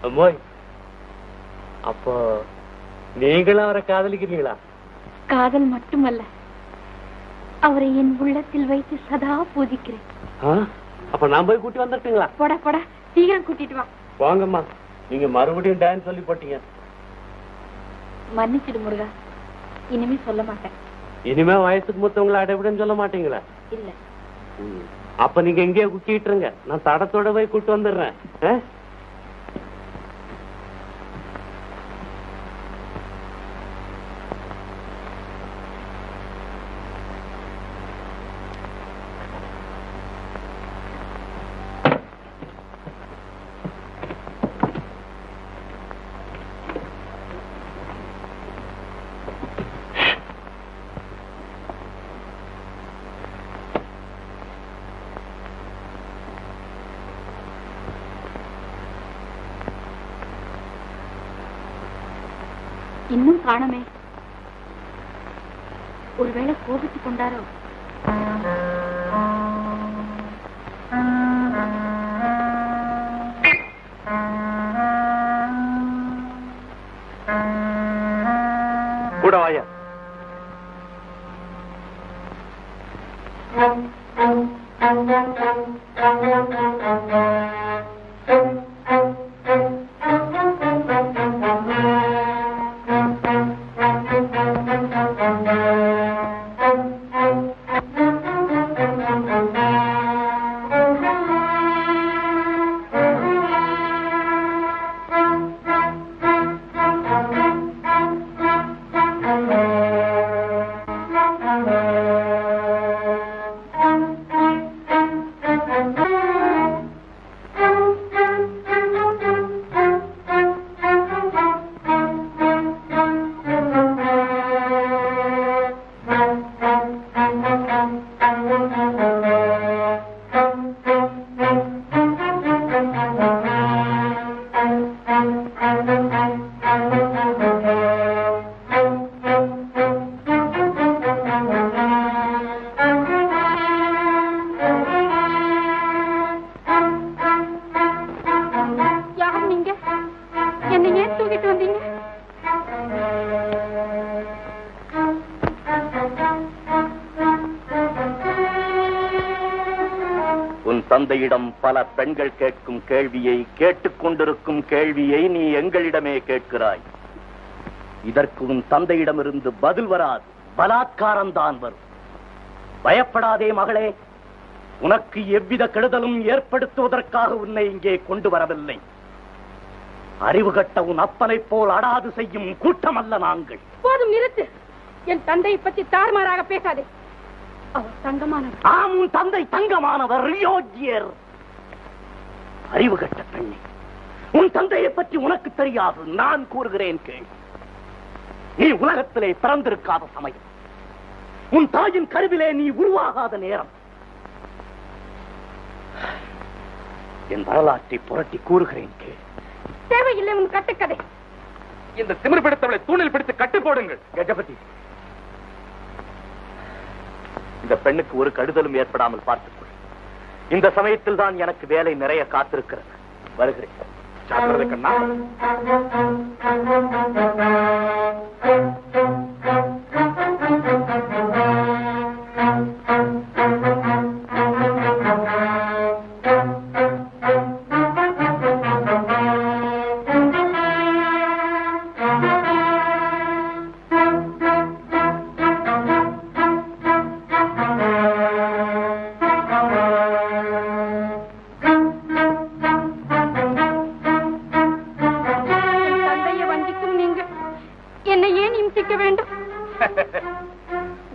அம்மோய், அப்போ நீங்களும் அவரை காதலிக்கிறீங்களா? காதல் மட்டுமல்ல, அவரை என் உள்ளத்தில் வைத்து சதா பூஜிக்கிறேன். அப்ப நான் போய் கூட்டி வந்துட்டுங்களா? போடா போடா, சீக்கிரம் கூட்டிட்டு வா. வாங்கம்மா, நீங்க மறுபடியும் டான்ஸ் சொல்லி போட்டீங்க. மன்னிச்சிடு முருகா, இனிமே சொல்ல மாட்டேன். இனிமே வயசுக்கு மூத்தவங்களை அடைவிடன்னு சொல்ல மாட்டீங்களா? இல்ல. அப்ப நீங்க எங்கேயே குட்டிட்டுருங்க, நான் தடத்தோட போய் கூட்டு வந்துடுறேன். இன்னும் காணமே. ஒருவேளை கோபித்துக் கொண்டாரோ? கூட வாயா. தந்தையிடம் பல பெண்கள் கேட்கும் கேள்வியை, கேட்டுக் கொண்டிருக்கும் கேள்வியை நீ எங்களிடமே கேட்கிறாய். இதற்கு உன் தந்தையிடமிருந்து பதில் வராது, பலாத்காரம் தான் வரும். பயப்படாதே மகளே, உனக்கு எவ்வித கெடுதலும் ஏற்படுத்துவதற்காக உன்னை இங்கே கொண்டு வரவில்லை. அறிவு கட்ட உன் அப்பனை போல் அடாது செய்யும் கூட்டம் அல்ல நாங்கள். போதும், நிறுத்து. என் தந்தையை பற்றி தாறுமாறாக பேசாதே. அவர் தங்கமானவர். ஆம், உன் தந்தை தங்கமானவர், யோகியர். அறிவு கட்ட பெண்ணே, உன் தந்தையை பற்றி உனக்கு தெரியாது. நான் கூறுகிறேன் கேள். நீ உலகத்திலே பிறந்திருக்காத சமயம், உன் தாயின் கருவிலே நீ உருவாகாத நேரம். என் வரலாற்றை புரட்டி கூறுகிறேன் கேள். தேவையில்லை உன் கட்டுக்கதை. இந்த திமிர் பிடித்தவளை தூணில் பிடித்து கட்டு போடுங்கள். கஜபதி, இந்த பெண்ணுக்கு ஒரு கெடுதலும் ஏற்படாமல் பார்த்துக்கொள். இந்த சமயத்தில் தான் எனக்கு வேலை நிறைய காத்திருக்கிறது. வருகிறேன். ஜாக்கிரதை கண்ணா.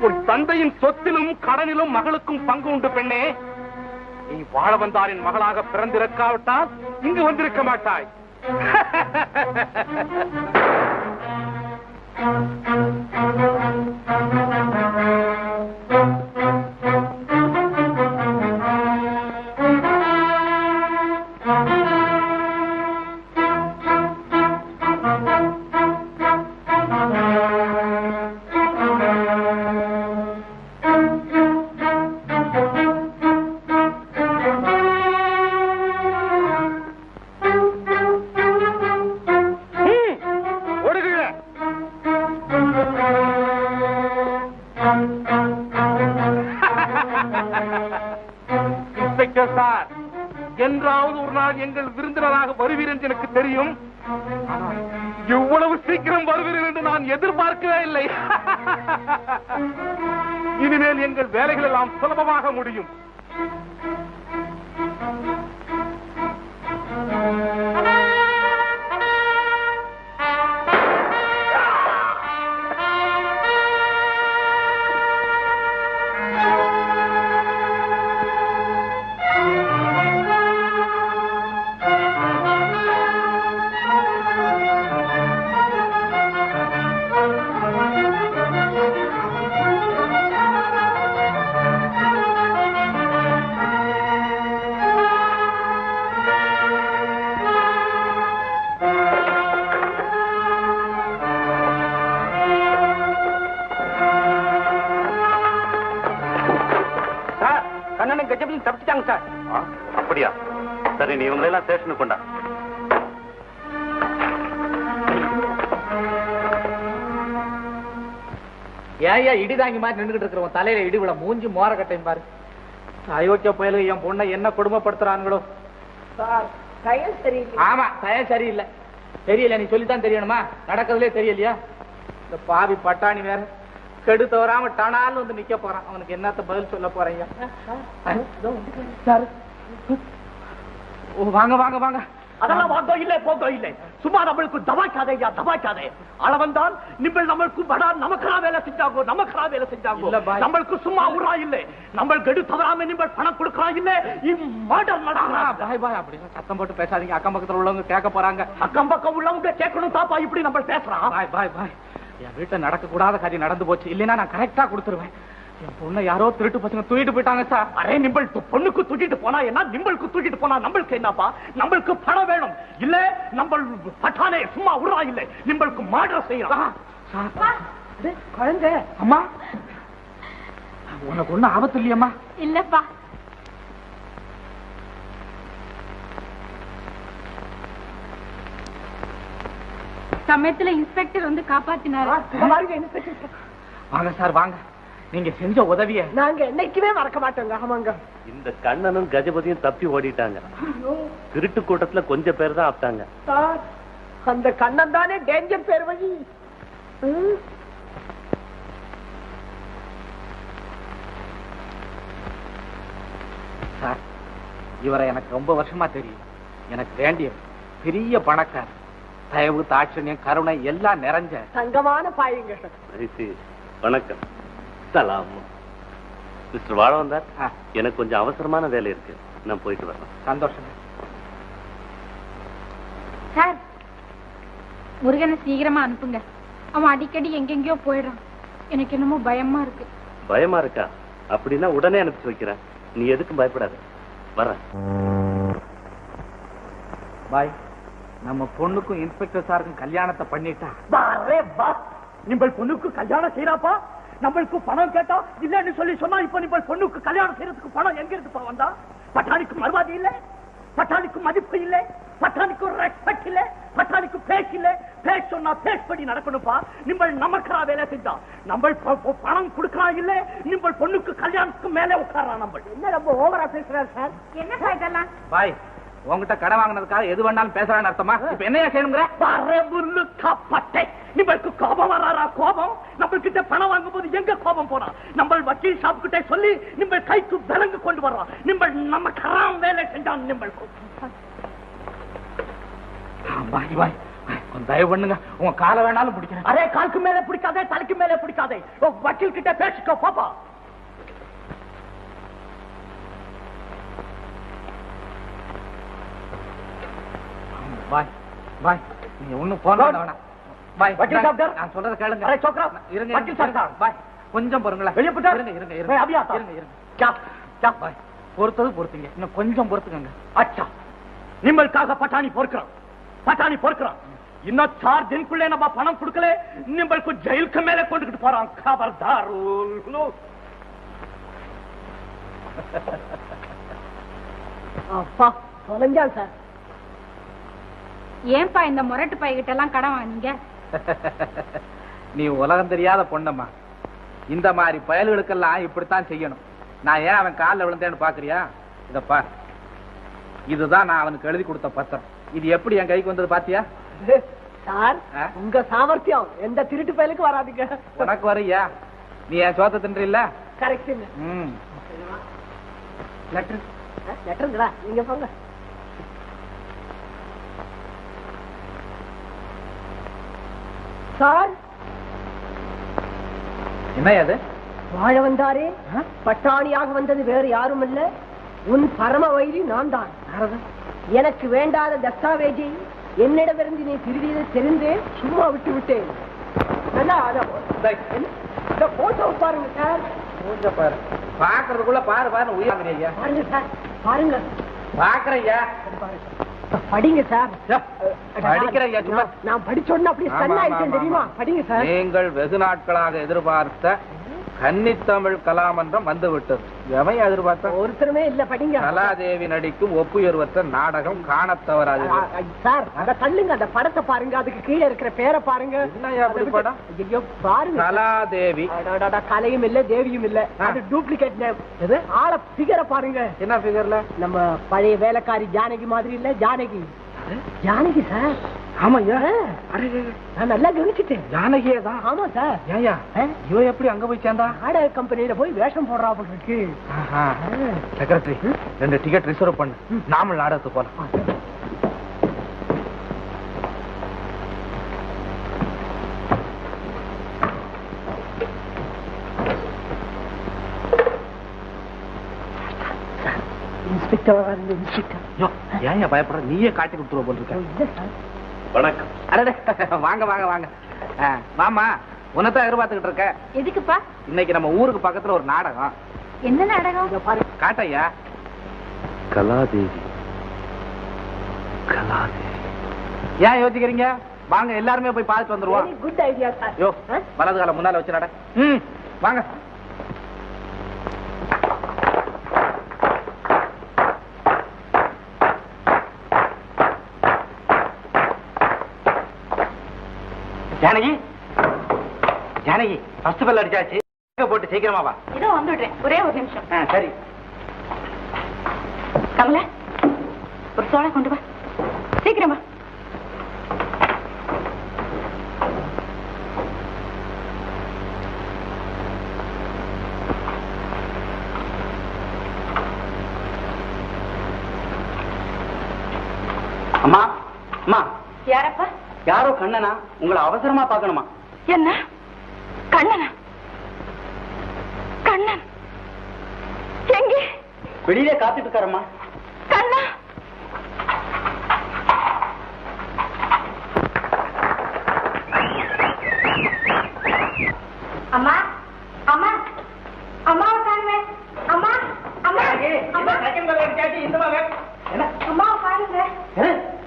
உன் தந்தையின் சொத்திலும் கடனிலும் மகளுக்கும் பங்கு உண்டு பெண்ணே. நீ வாழ வந்தாரின் மகளாக பிறந்திருக்காவிட்டால் இங்கு வந்திருக்க மாட்டாய். என்றாவது ஒரு நாள் எங்கள் விருந்தினராக வருவீர் என்று எனக்கு தெரியும். இவ்வளவு சீக்கிரம் வருவீர்கள் என்று நான் எதிர்பார்க்கவே இல்லை. இனிமேல் எங்கள் வேலைகள் எல்லாம் சுலபமாக முடியும். தப்பிச்சிட்டாங்க சார். அப்படியா? சரி, நீ இவங்க எல்லாம் ஸ்டேஷனுக்கு கொண்டா. ஏயா இடிதாங்கி மாதிரி நின்றுகிட்டு இருக்கிறவன் தலையில இடி விட மூஞ்சி மோர கட்டையும் பாரு. அயோக்கிய பயலு என் பொண்ணை என்ன கொடுமைப்படுத்துறாங்களோ. ஆமா, தயம் சரியில்லை. தெரியல, நீ சொல்லித்தான் தெரியணுமா? நடக்கிறதுலே தெரியலையா? இந்த பாவி பட்டாணி வேற கெடு தவறாம டனாலும் வந்து நிக்க போறான். அவனுக்கு என்னத்த பதில் சொல்ல போறீங்க? வாங்க வாங்க வாங்க. அதெல்லாம் வாங்க இல்லை, போக இல்லை. சும்மா நம்மளுக்கு தவாக்காதையா, தவாக்காதே. அளவந்தான் நிம்பள் நம்மளுக்கு படா நமக்கரா வேலை செஞ்சாங்கோ, நமக்கரா வேலை செஞ்சாங்கோ. நம்மளுக்கு சும்மா உரா இல்லை. நம்மளுக்கு எடு தவறாம நிம்பள் பணம் கொடுக்கறா இல்லை. மர்டர் நடக்கிறா. பாய் பாய், அப்படி சத்தம் போட்டு பேசாதீங்க. அக்கம் பக்கத்துல உள்ளவங்க கேட்க போறாங்க. அக்கம் பக்கம் உள்ளவங்க கேட்கணும் தாப்பா இப்படி நம்ம பேசுறான். பாய் பாய் பாய். என் வீட்டை நடக்க கூடாத காரியம் நடந்து போச்சு. இல்லைன்னா நான் கரெக்டா கொடுத்துருவேன். என் பொண்ணை யாரோ திருட்டு பசங்க தூக்கிட்டு போயிட்டாங்க சார். அரே, நிம்பள் பொண்ணுக்கு தூக்கிட்டு போனா என்ன, நிம்பளுக்கு தூக்கிட்டு போனா நம்மளுக்கு என்னப்பா? நம்மளுக்கு பணம் வேணும். இல்ல நம்ம பட்டானே சும்மா உரா இல்லை. நிம்பளுக்கு மர்டர் செய்யலாம். குழந்தை அம்மா, உனக்கு ஒண்ணும் ஆபத்து இல்லையம்மா? இல்லப்பா. சமயத்துல இன்ஸ்பெக்டர் வந்து காப்பாத்தினாரு. வாங்க சார், வாங்க. நீங்க செஞ்ச உதவிய நாங்க என்னைக்குமே மறக்க மாட்டோங்க. ஆமாங்க. இந்த கண்ணனும் கஜபதியும் தப்பி ஓடிட்டாங்க. திருட்டு கூட்டத்துல கொஞ்சம் பேர் தான் ஆப்டாங்க. சார், அந்த கண்ணன் தானே டேஞ்சர் பேர் வழி. சார், இவரை எனக்கு ரொம்ப வருஷமா தெரியும். எனக்கு வேண்டிய பெரிய பணக்கார. தயவு, தாட்சணியம், கருணை எல்லாம் நிறைஞ்ச தங்கமான பாயுங்க. வணக்கம். சலாம். மிஸ்டர் வாழ வந்தார். எனக்கு கொஞ்சம் அவசரமான வேலை இருக்கு, நான் போயிட்டு வரேன். சந்தோஷம் சார். முருகனை சீக்கிரமா அனுப்புங்க. அவன் அடிக்கடி எங்கெங்கயோ போயிடுறான். எனக்கு என்னமோ பயமா இருக்கு. பயமா இருக்கா? அப்படின்னா உடனே அனுப்பிச்சு வைக்கிறேன். நீ எதுக்கும் பயப்படாத. வரேன். பாய். நம்ம பொண்ணுக்கும் இன்ஸ்பெக்டர் சாருக்கும் கல்யாணத்தை பண்ணிட்டா. நிம்பள் பொண்ணுக்கு கல்யாணம் செய்யறாப்பா. நம்மளுக்கு பணம் கேட்டா இல்லன்னு சொல்லி சொன்னா, இப்ப நிம்பள் பொண்ணுக்கு கல்யாணம் செய்யறதுக்கு பணம் எங்க இருக்குப்பா வந்தா? பட்டாணிக்கு மறுவாதி இல்ல, பட்டாணிக்கு மதிப்பு இல்ல, பட்டாணிக்கு ரெஸ்பெக்ட் இல்ல, பட்டாணிக்கு பேச்சு இல்ல. பேச்சு சொன்னா பேச்சுப்படி நடக்கணும்ப்பா. நிம்பள் நமக்கரா வேலை செஞ்சா. நம்ம பணம் கொடுக்கறா இல்ல, நிம்பள் பொண்ணுக்கு கல்யாணத்துக்கு மேல உட்கார்றா. நம்ம என்ன ரொம்ப ஓவரா பேசுறாரு சார்? என்ன சார் இதெல்லாம்? பாய், உங்ககிட்ட கடை வாங்கினதுக்காக எது வேணாலும் பேசுறான்னு அர்த்தமா? இப்ப என்னையா செய்யணுங்கிற? நம்மளுக்கு கோபம் வராரா? கோபம் நம்ம கிட்ட பணம் வாங்கும் போது எங்க கோபம் போறா? நம்ம வக்கீல் ஷாப் கிட்ட சொல்லி நம்ம கைக்கு விலங்கு கொண்டு வர்றோம். நம்ம நம்ம கராம் வேலை செஞ்சான். நம்மளுக்கு பாய் பாய், கொஞ்சம் தயவு பண்ணுங்க. உங்க காலை வேணாலும் பிடிக்கிறேன். அரே, காலுக்கு மேல பிடிக்காதே, தலைக்கு மேல பிடிக்காதே. வக்கீல் கிட்ட பேசிக்கோ பாப்பா. பாய் பாய், நீங்க ஒண்ணும் போன வேணாம். பாய், வக்கீல் டாக்டர், நான் சொல்றத கேளுங்க. அரே சோக்ரா, இருங்க. வக்கீல் டாக்டர், பாய் கொஞ்சம் பொறுங்களேன். வெளிய போடா. இருங்க இருங்க இருங்க. அபியா இருங்க இருங்க. சாப் சாப். பாய், பொறுத்தது பொறுத்துங்க. இன்னும் கொஞ்சம் பொறுத்துக்கங்க. அச்சா, நிம்மளுக்காக பட்டாணி பொறுக்கிறோம். பட்டாணி பொறுக்கிறோம். இன்னும் 4 தினக்குள்ளே நம்ம பணம் கொடுக்கல, நிம்மளுக்கு ஜெயிலுக்கு மேல கொண்டுகிட்டு போறோம். கபர்தார். அப்பா தொலைஞ்சா சார். ஏன்பா இந்த முரட்டு பைகிட்ட எல்லாம் கடன் வாங்கினீங்க? நீ உலகம் தெரியாத பொண்ணம்மா. இந்த மாதிரி பயல்களுக்கெல்லாம் இப்படித்தான் செய்யணும். நான் ஏன் அவன் காலில் விழுந்தேன்னு பாக்குறியா? இதப்பா, இதுதான் நான் அவனுக்கு எழுதி கொடுத்த பத்திரம். இது எப்படி என் கைக்கு வந்தது பாத்தியா? சார், உங்க சாமர்த்தியம் எந்த திருட்டு பயலுக்கு வராதுங்க. உனக்கு வரையா? நீ என் சோத்த தின்றீல்ல? கரெக்டுங்க. லெட்டருங்களா? நீங்க போங்க. சார், என்ன அது? வாழ வந்தாரே பட்டாணியாக வந்தது வேறு யாரும் இல்ல, உன் பரம வைரி நான் தான். எனக்கு வேண்டாத தஸ்தாவேஜை என்னிடமிருந்து நீ திருடியது தெரிந்தே சும்மா விட்டு விட்டேன். போட்டோ பாருங்க சார். பாரு, பாக்குறதுக்குள்ள பாரு பாரு உயிர். பாருங்க சார், பாருங்க. பாக்குறையா? படிங்க சார். படிக்கிறையா? சும்மா நான் படிச்சோன்னு அப்படி ஸ்டன் ஆயிட்டேன் தெரியுமா? படிங்க சார். நீங்கள் வெகு நாட்களாக எதிர்பார்த்த கன்னித்தமிழ் கலாமன்றம் வந்து விட்டது. எவன் எதிர்பார்த்த? ஒருத்தருமே இல்ல. படிங்க. கலாதேவி நடிக்கும் ஒப்புயர்வற்ற நாடகம் காணத்தவராது. சார், அத தள்ளுங்க. அந்த படத்தை பாருங்க, அதுக்கு கீழே இருக்கிற பேரை பாருங்க. படம்? ஐயோ பாருங்க. கலாதேவி. கலையும் இல்ல தேவியும் இல்ல, அது டூப்ளிகேட் நேம். ஆள பிகரை பாருங்க. என்ன பிகர்ல? நம்ம பழைய வேலைக்காரி ஜானகி மாதிரி இல்ல, ஜானகி. ஜானகி சார். ஆமாய்யா, நான் நல்லா கவனிச்சுட்டேன். ஜானகியே தான். ஆமா சார். ஏயா இவ எப்படி அங்க போய் சேர்ந்தா? நாடக கம்பெனியில போய் வேஷம் போடுறாப்புல இருக்கு. செக்ரட்டரி, 2 டிக்கெட் ரிசர்வ் பண்ணு, நாமல் நாடகத்துக்கு போலாம். ஏன் பயப்படுற? நீயே காட்டி கொடுத்துருவ போல் இருக்க. வணக்கம். வாங்க வாங்க வாங்க. மாமா, உன்னதான் எதிர்பார்த்துக்கிட்டு இருக்க. எதுக்குப்பா? இன்னைக்கு நம்ம ஊருக்கு பக்கத்துல ஒரு நாடகம். என்ன நாடகம்? காட்டையா? கலாதேவி. கலாதேவி. ஏன் யோசிக்கிறீங்க? வாங்க எல்லாருமே போய் பார்த்துட்டு வந்துருவோம். Good idea sir. யோ, வலது கால முன்னால வச்சு நட. வாங்க. ஜானகி, ஜானகி, ஃபர்ஸ்ட் பெல் அடிச்சாச்சு. போட்டு சீக்கிரமா வா. இதோ வந்துடுறேன், ஒரே ஒரு நிமிஷம். சரி. கமலா, ஒரு சோளை கொண்டு வா, சீக்கிரமா. அம்மா, அம்மா. யாரப்பா? யாரோ கண்ணனா, உங்களை அவசரமா பார்க்கணுமா? என்ன கண்ணனா? கண்ணன் எங்கே? வெளியிலே காத்துட்டு இருக்காரம்மா. கண்ணா, அம்மா, அம்மா, அம்மா காணுமே. அம்மா, அம்மா, அம்மா, அம்மா பாருங்க.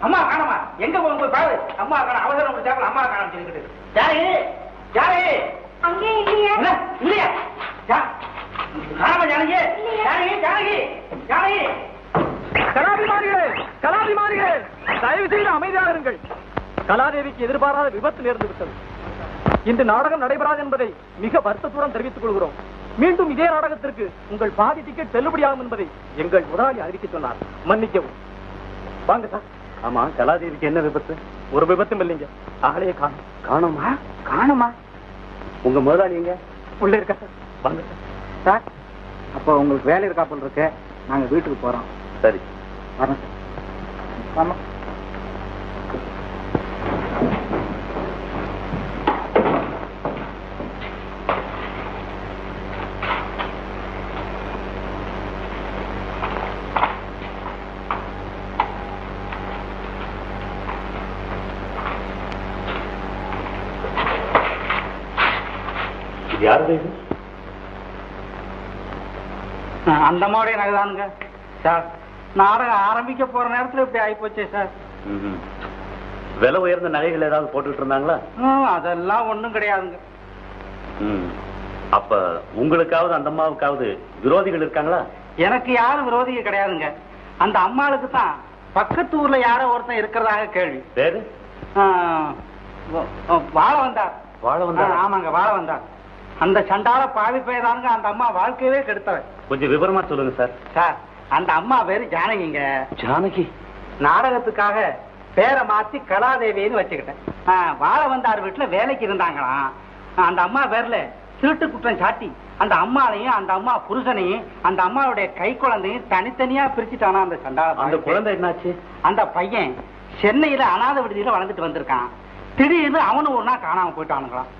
அம்மா காணமா? எங்க போய் பாரு. அம்மா காண அவசரம் முடிச்சாங்க. அம்மா காண சொல்லிக்கிட்டு. யாரு யாரு? அங்கே இல்லையா? இல்லையா? காணமா ஜானகி? ஜானகி, ஜானகி, ஜானகி. கலாபிமானிகளே, கலாபிமானிகளே, தயவு செய்து அமைதியாக இருங்கள். கலாதேவிக்கு எதிர்பாராத விபத்து நேர்ந்து விட்டது. இன்று நாடகம் நடைபெறாது என்பதை மிக வருத்தத்துடன் தெரிவித்துக் கொள்கிறோம். மீண்டும் இதே நாடகத்திற்கு உங்கள் பாதி டிக்கெட் செல்லுபடியாகும் என்பதை எங்கள் முதலாளி அறிவிக்க சொன்னார். மன்னிக்கவும். வாங்க சார். ஆமா, கலாதேவிக்கு என்ன விபத்து? ஒரு விபத்தும் இல்லைங்க. ஆளையே காணும். காணுமா? காணுமா? உங்க முதலாளி எங்க? உள்ள இருக்கா சார்? வாங்க சார். சார், அப்போ உங்களுக்கு வேலை இருக்கா போல் இருக்கு. நாங்க வீட்டுக்கு போறோம். சரி, வரேன் சார். ஆமா. யாருடைய இது? அந்த அம்மாவுடைய நகைதானுங்க சார். நாடகம் ஆரம்பிக்க போற நேரத்துல இப்படி ஆயிப்போச்சே சார். விலை உயர்ந்த நகைகள் ஏதாவது போட்டுட்டு இருந்தாங்களா? அதெல்லாம் ஒண்ணும் கிடையாதுங்க. அப்ப உங்களுக்காவது அந்த அம்மாவுக்காவது விரோதிகள் இருக்காங்களா? எனக்கு யாரும் விரோதிகள் கிடையாதுங்க. அந்த அம்மாளுக்கு தான் பக்கத்து ஊர்ல யாரோ ஒருத்தன் இருக்கிறதாக கேள்வி. பேரு? வாழ வந்தார். வாழ வந்தார்? ஆமாங்க, வாழ வந்தார். அந்த சண்டால பாவி பேதானுங்க அந்த அம்மா வாழ்க்கையவே கெடுத்தவன். கொஞ்சம் விவரமா சொல்லுங்க சார். சார், அந்த அம்மா பேரு ஜானகிங்க. ஜானகி? நாடகத்துக்காக பேரை மாத்தி கலாதேவின்னு வச்சுக்கிட்டேன். வாழ வந்தார் வீட்டுல வேலைக்கு இருந்தாங்களாம். அந்த அம்மா பேர்ல திருட்டு குற்றம் சாட்டி அந்த அம்மாவையும் அந்த அம்மா புருஷனையும் அந்த அம்மாவுடைய கை குழந்தையும் தனித்தனியா பிரிச்சுட்டானா அந்த சண்டாள. அந்த குழந்தை என்னாச்சு? அந்த பையன் சென்னையில அநாத விடுதியில வளர்ந்துட்டு வந்திருக்கான். திடீர்னு அவனும் ஒரு நாள் காணாம போயிட்டானுங்களாம்.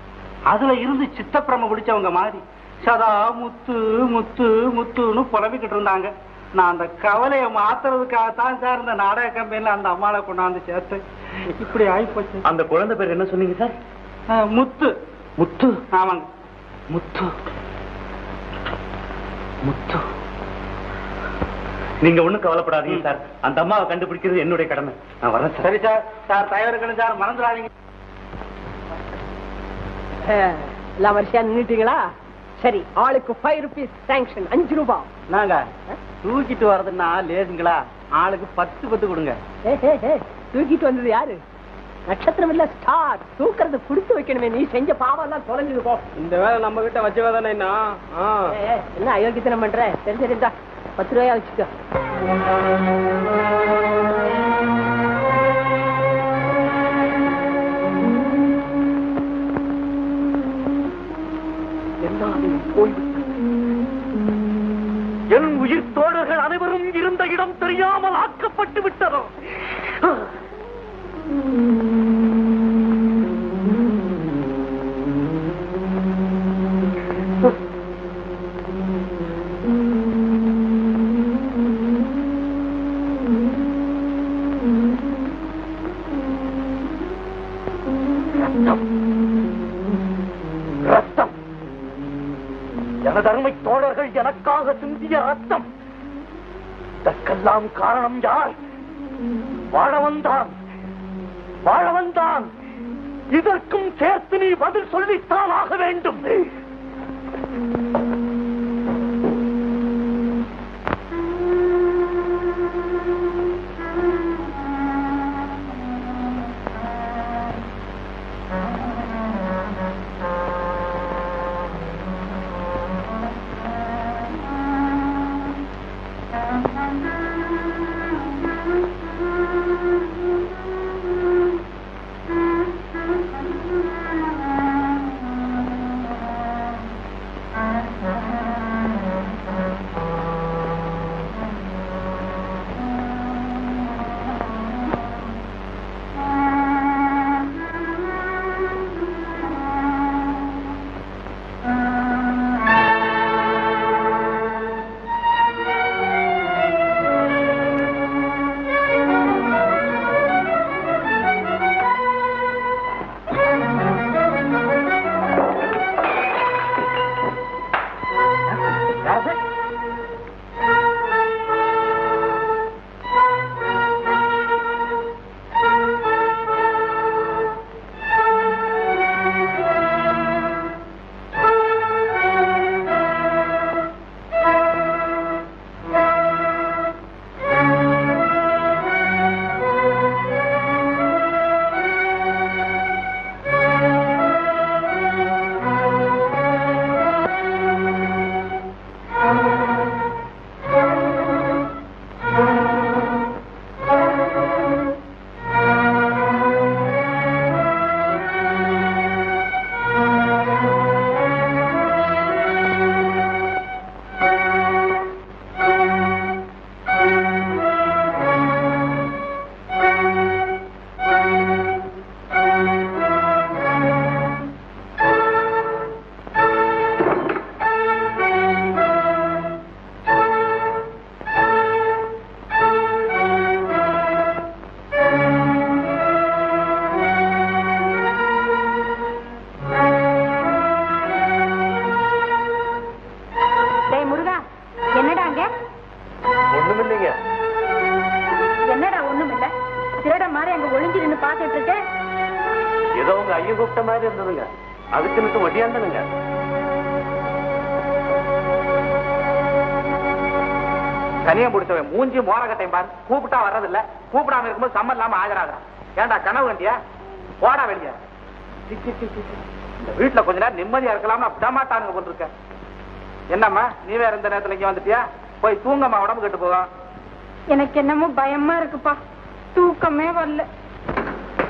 அதுல இருந்து சித்தப்பிரம பிடிச்சவங்க மாதிரி சதா முத்து முத்து முத்துன்னு புலம்பிக்கிட்டு இருந்தாங்க. நான் அந்த கவலையை மாத்துறதுக்காகத்தான் சார் இந்த நாடக கம்பெனில அந்த அம்மாவை கொண்டாந்து சேர்த்து இப்படி ஆயிப்போச்சு. அந்த குழந்தை பேர் என்ன சொன்னீங்க சார்? முத்து. முத்து? ஆமாங்க. முத்து முத்து. நீங்க ஒண்ணும் கவலைப்படாதீங்க சார். அந்த அம்மாவை கண்டுபிடிக்கிறது என்னுடைய கடமை. நான் வரேன் சார். சரி சார். சார் தயவு இருக்கணும் சார், மறந்துடாதீங்க. எல்லாம் வரிசையா நின்னுட்டீங்களா? சரி, ஆளுக்கு 5 rupees சாங்ஷன். 5 ரூபாய். நாங்க தூக்கிட்டு வர்றதுன்னா லேசுங்களா? ஆளுக்கு 10 கொடுங்க. தூக்கிட்டு வந்தது யாரு? நட்சத்திரம் இல்ல, ஸ்டார். தூக்குறது குடுத்து வைக்கணுமே. நீ செஞ்ச பாவம் எல்லாம் தொலைஞ்சது போ. இந்த வேலை நம்ம கிட்ட வச்சு வேதானே. என்ன அயோக்கியத்தனம் பண்ற? தெரிஞ்சிருந்தா 10 ரூபாயா வச்சுக்க. என் உயிர் தோழர்கள் அனைவரும் இருந்த இடம் தெரியாமல் ஆக்கப்பட்டு விட்டதோ? ரத்தம், எனது அருமை தோழர்கள் எனக்காக சிந்திய ரத்தம். இதற்கெல்லாம் காரணம் யார்? வாழவன்தான், வாழவன்தான். இதற்கும் சேர்த்து நீ பதில் சொல்லித்தான் ஆக வேண்டும். கனியம் பிடிச்சவன் மூஞ்சி மோரகத்தையும் பாரு. கூப்பிட்டா வர்றதில்ல, கூப்பிடாம இருக்கும்போது சம்மன் இல்லாம ஆஜராகிறான். ஏண்டா கனவு கண்டியா? போடா வெளிய. இந்த வீட்டுல கொஞ்ச நேரம் நிம்மதியா இருக்கலாம்னு அப்படிதான் மாட்டானுங்க போட்டிருக்க. என்னம்மா நீ வேற இந்த நேரத்துல இங்க வந்துட்டியா? போய் தூங்கம்மா, உடம்பு கெட்டு போகும். எனக்கு என்னமோ பயமா இருக்குப்பா, தூக்கமே வரல.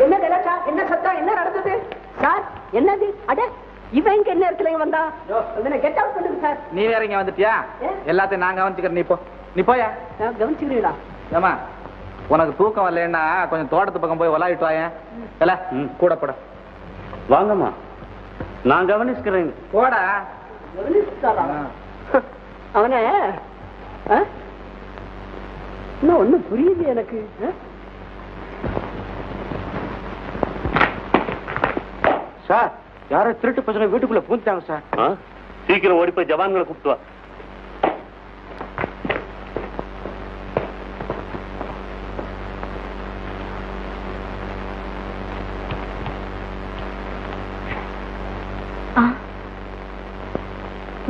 என்ன கலாச்சா, என்ன சத்தம், என்ன நடந்தது சார்? என்னது? அட இவன் இங்க என்ன இடத்துல வந்தா? கெட் அவுட் பண்ணுங்க சார். நீ வேற இங்க வந்துட்டியா? எல்லாத்தையும் நான் கவனிச்சுக்கிறேன். நீ போயா. கவனிச்சுக்கிறீங்களா? ஏமா, உனக்கு தூக்கம் வரலன்னா கொஞ்சம் தோட்டத்து பக்கம் போய் விளையாட்டு வாயேன். இல்ல கூட போட. வாங்கம்மா, நான் கவனிச்சுக்கிறேன். போடா. அவன இன்னும் ஒண்ணும் புரியுது எனக்கு. சார், யாரோ திருட்டு பசங்க வீட்டுக்குள்ள பூந்துட்டாங்க சார். சீக்கிரம் ஓடி போய் ஜவான்களை கூப்பிட்டு வா.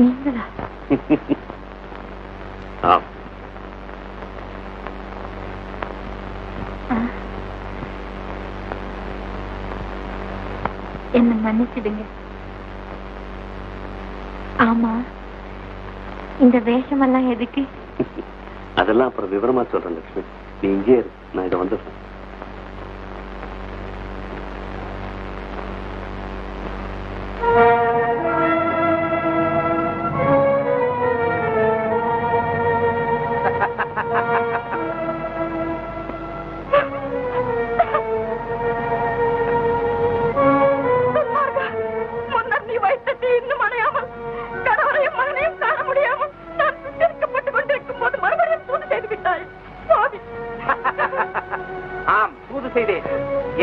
நீங்களா? என்ன மன்னிச்சிடுங்க. ஆமா, இந்த வேஷமெல்லாம் எதுக்கு? அதெல்லாம் அப்புறம் விவரமா சொல்றேன் லட்சுமி. நீ இங்கே இரு, நான் இதை வந்துடுறேன்.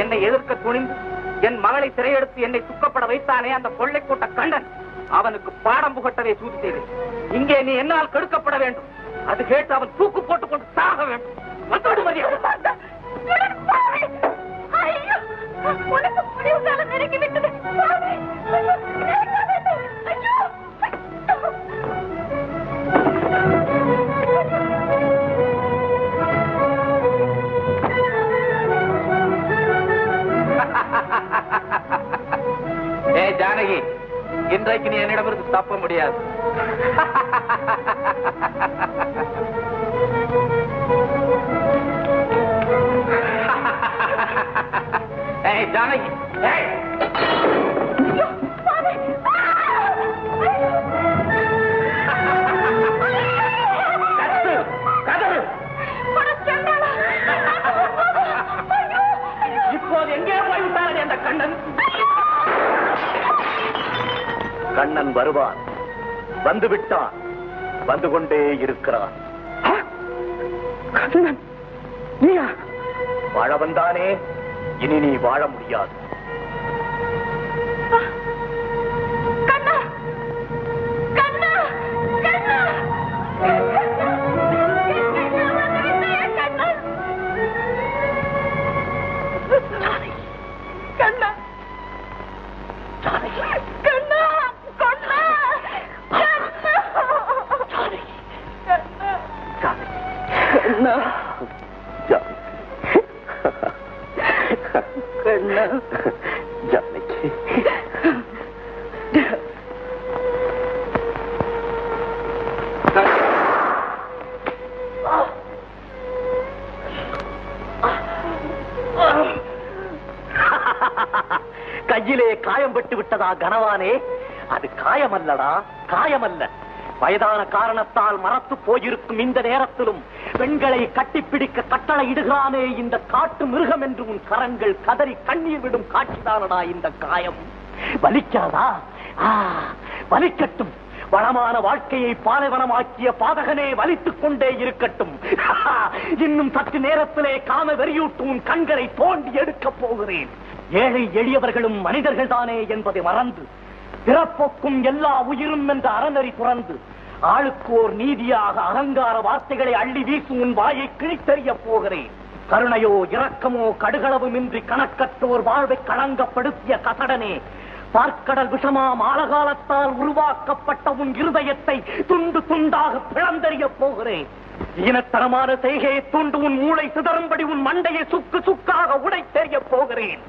என்னை எதிர்க்க துணிந்து என் மகளை சிறையெடுத்து என்னை துக்கப்பட வைத்தானே அந்த கொள்ளை கூட்ட கண்ணன், அவனுக்கு பாடம் புகட்டவே சூது செய்தேன். இங்கே நீ என்னால் கெடுக்கப்பட வேண்டும். அது கேட்டு அவன் தூக்கு போட்டுக் கொண்டு சாக வேண்டும். வந்தோடு மரியாதை. ஜானகி, இன்றைக்கு நீ என்னிடமிருந்து தப்ப முடியாது. ஜானகி, இப்போது எங்கே போய்விட்டாரே அந்த கண்ணன்? கண்ணன் வருவான், வந்து விட்டான், வந்து கொண்டே இருக்கிறான். கண்ணன் நீயா? வாழ வந்தானே, இனி நீ வாழ முடியாது. ஜானகி, கையிலே காயம் பட்டு விட்டதா கனவானே? அது காயமல்லடா, காயமல்ல. வயதான காரணத்தால் மரத்து போயிருக்கும் இந்த நேரத்திலும் பெண்களை கட்டிப்பிடிக்க கட்டளை இடுகிறானே இந்த காட்டு மிருகம் என்று உன் கரங்கள் கதறி கண்ணீர் விடும் காட்சிதானடா இந்த காயம். வலிக்கிறதா? வலிக்கட்டும். வளமான வாழ்க்கையை பாலைவனமாக்கிய பாதகனே வலித்துக் கொண்டே இருக்கட்டும். இன்னும் சற்று நேரத்திலே காம வெறியூட்டும் உன் கண்களை தோண்டி எடுக்கப் போகிறேன். ஏழை எளியவர்களும் மனிதர்கள் தானே என்பதை மறந்து, பிறப்போக்கும் எல்லா உயிரும் என்ற அறநெறி துறந்து, ஆளுக்கு ஓர் நீதியாக அகங்கார வார்த்தைகளை அள்ளி வீசும் உன் வாயை கிழித்தெறிய போகிறேன். கருணையோ இரக்கமோ கடுகளவுமின்றி கணக்கற்றோர் வாழ்வை களங்கப்படுத்திய கசடனே, பார்க்கடல் விஷமாம் ஆழகாலத்தால் உருவாக்கப்பட்ட உன் இருதயத்தை துண்டு துண்டாக பிளந்தெறிய போகிறேன். ஈனத்தனமான செய்கையை தூண்டு உன் மூளை சிதறும்படி உன் மண்டையை சுக்கு சுக்காக உடைத்தெறிய போகிறேன்.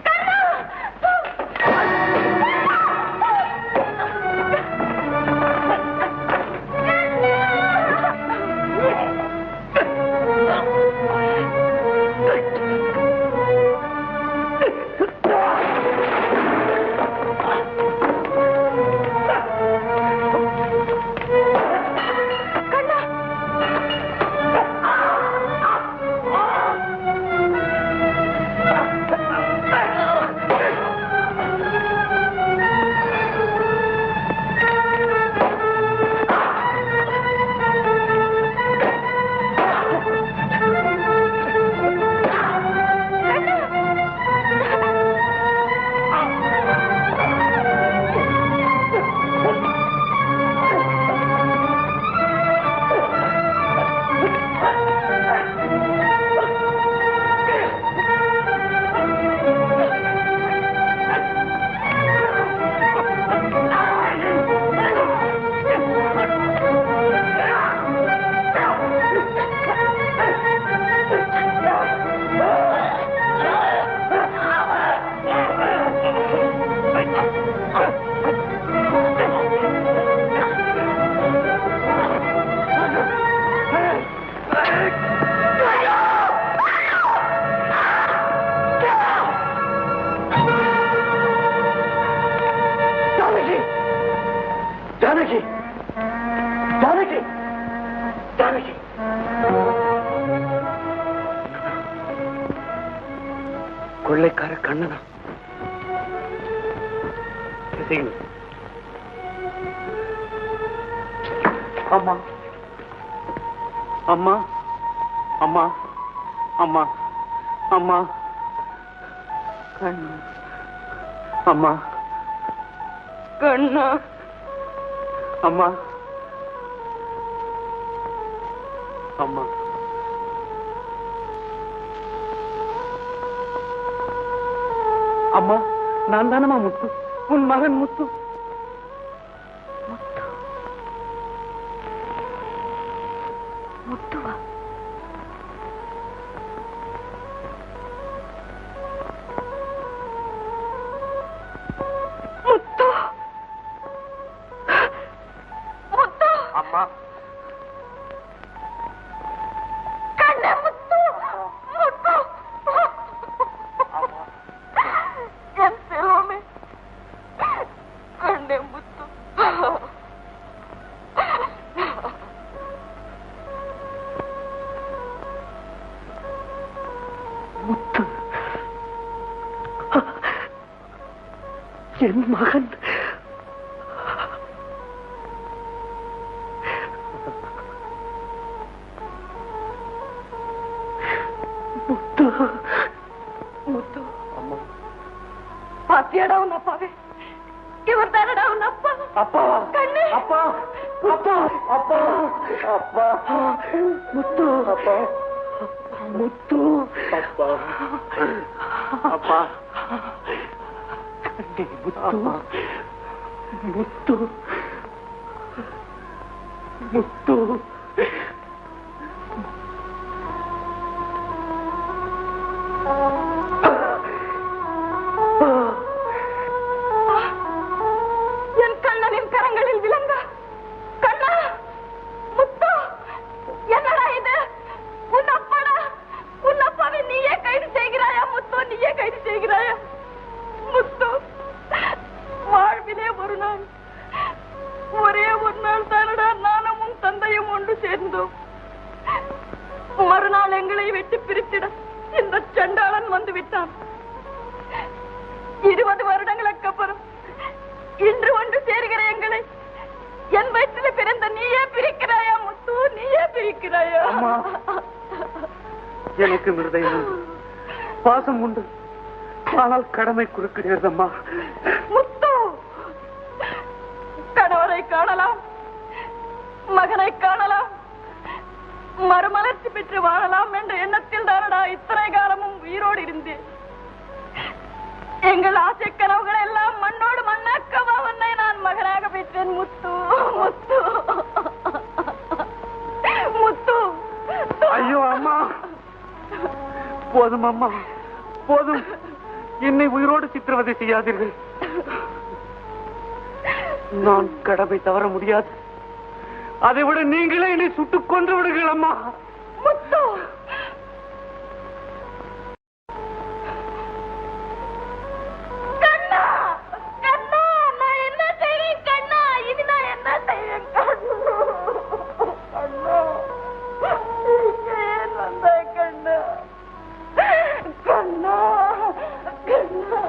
கொள்ளைக்கார கண்ணனா? அம்மா அம்மா அம்மா அம்மா அம்மா கண்ணா அம்மா கண்ணா அம்மா அம்மா அம்மா நான் தானம்மா முத்து, உன் மகன் முத்து. முத்துவா? முத்து முத்து அம்மா கண்ணே முத்து முத்து என் செல்வமே கண்ணே முத்து முத்து என் மகன். முத்து முத்து அம்மா பாத்தியாடா உன் அப்பாவே? இவர் தானடா உன் அப்பா? அப்பா கண்ணு அப்பா அப்பா அப்பா அப்பா முத்து அப்பா முத்து அப்பா அப்பா முத்து முத்து முத்து என் கண்ணனின் கரங்களில் விளங்க. கண்ணா முத்து என்னடா இது? உன் அப்பாடா? உன் அப்பாவை நீயே கைது செய்கிறாயா முத்து? நீயே கைது செய்கிறாயா முத்து? வாழ்விலே ஒரு நாள், ஒரே ஒரு நாள் தானடா நானும் உன் தந்தையும் ஒன்று சேர்ந்தோம். மறுநாள் எங்களை விட்டு பிரித்திட இந்த சண்டாளன் வந்து விட்டான். 20 வருடங்களுக்கு அப்புறம் இன்று ஒன்று சேர்கிற எங்களை என் வயிற்றில் பிறந்த நீயே பிரிக்கிறாயா முத்து? நீயே பிரிக்கிறாயா? எனக்கு மிருதயம் உண்டு, பாசம் உண்டு, ஆனால் கடமை குறுக்கிடுகிறது அம்மா. முத்து கணவரை காணலாம், மகனை காணலாம், மறுமலர்ச்சி பெற்று வாழலாம் என்ற எண்ணத்தில் தானடா இத்தனை காலமும் உயிரோடு இருந்தேன். எங்கள் ஆசை கனவுகளை எல்லாம் மண்ணோடு மண்ணாக்கவா உன்னை நான் மகனாக பெற்றேன் முத்து முத்து முத்து. ஐயோ அம்மா, போதும் அம்மா போதும், என்னை உயிரோடு சித்திரவதை செய்யாதீர்கள். நான் கடமை தவற முடியாது. அதை விட நீங்களே என்னை சுட்டுக் கொன்று விடுங்கள் அம்மா. முத்து கண்ணா கண்ணா, நான் என்ன செய்வேன் கண்ணா? இனி நான் என்ன செய்வேன் கண்ணா? ஏன் வந்த கண்ணா? கண்ணா கண்ணா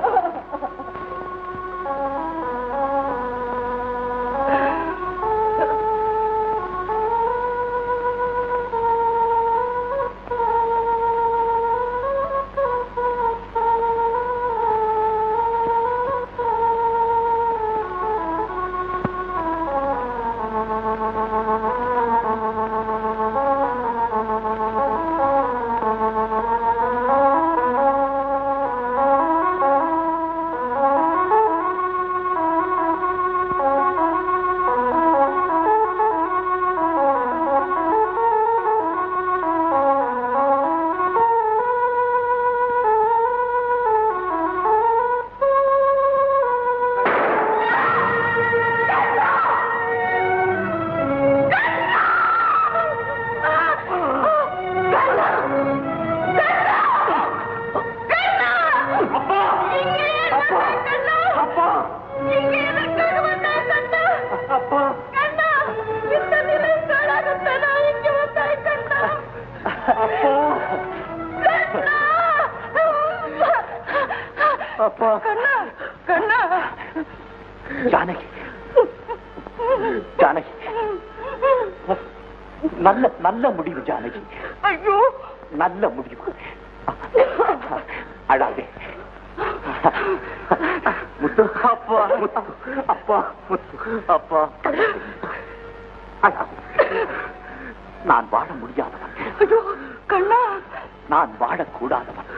அப்பா கண்ணா கண்ணா ஜானகி ஜானகி நல்ல நல்ல முடிவு ஜானகி. ஐயோ நல்ல முடிவு. அழாதே முத்து. அப்பா அப்பா அப்பா அழாதே. நான் வாழ முடியாதவன். ஐயோ கண்ணா. நான் வாழக்கூடாதவன்.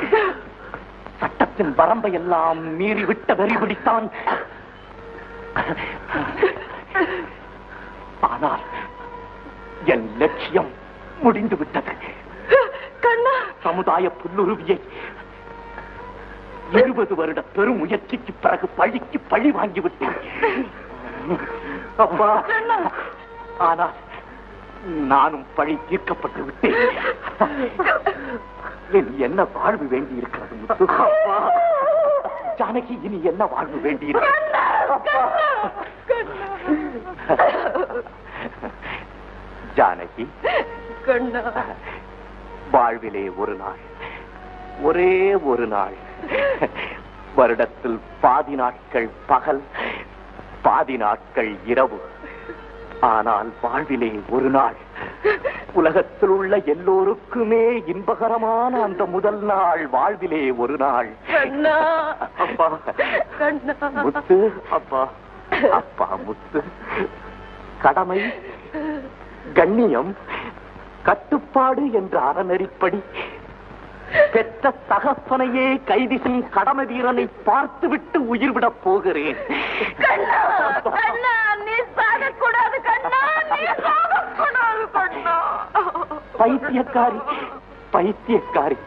சட்டத்தின் வரம்பை எல்லாம் மீறிவிட்ட வெறி பிடித்தான். ஆனால் என் லட்சியம் முடிந்து விட்டது. கண்ணா. சமுதாய புல்லுருவியை 20 வருட பெரும் முயற்சிக்கு பிறகு பழிக்கு பழி வாங்கிவிட்டேன். அப்பா. ஆனால் நானும் பழி தீர்க்கப்பட்டு விட்டேன். இனி என்ன வாழ்வு வேண்டி இருக்கிறது முத்து? அப்பா. ஜானகி, இனி என்ன வாழ்வு வேண்டி இருக்கிறது? ஜானகி, வாழ்விலே ஒரு நாள், ஒரே ஒரு நாள், வருடத்தில் பாதி நாட்கள் பகல், பாதி நாட்கள் இரவு. ஆனால் வாழ்விலே ஒரு நாள், உலகத்தில் உள்ள எல்லோருக்குமே இன்பகரமான அந்த முதல் நாள், வாழ்விலே ஒரு நாள். அப்பா முத்து, அப்பா அப்பா முத்து. கடமை, கண்ணியம், கட்டுப்பாடு என்ற அறநெறிப்படி பெற்ற தகப்பனையே கைதி செய்யும் கடமை வீரனை பார்த்துவிட்டு உயிர் விடப் போகிறேன். பைத்தியக்காரி, பைத்தியக்காரி.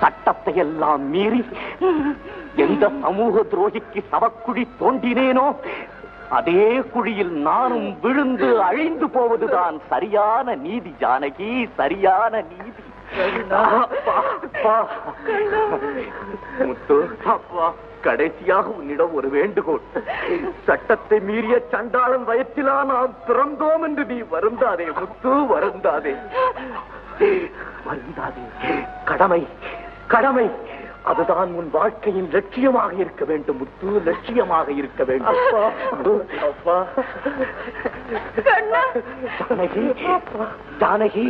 சட்டத்தை எல்லாம் மீறி எந்த சமூக துரோகிக்கு சவக்குழி தோண்டினேனோ அதே குழியில் நானும் விழுந்து அழிந்து போவதுதான் சரியான நீதி ஜானகி, சரியான நீதி. முத்து, அப்பா, கடைசியாக உன்னிடம் ஒரு வேண்டுகோள். சட்டத்தை மீறிய சண்டாளன் வயத்திலா நாம் பிறந்தோம் என்று நீ வருந்தாதே முத்து, வருந்தாதே, வருந்தாதே. கடமை, கடமை, அதுதான் உன் வாழ்க்கையின் லட்சியமாக இருக்க வேண்டும் முத்து, லட்சியமாக இருக்க வேண்டும். அப்பா, ஜானகி, ஜானகி.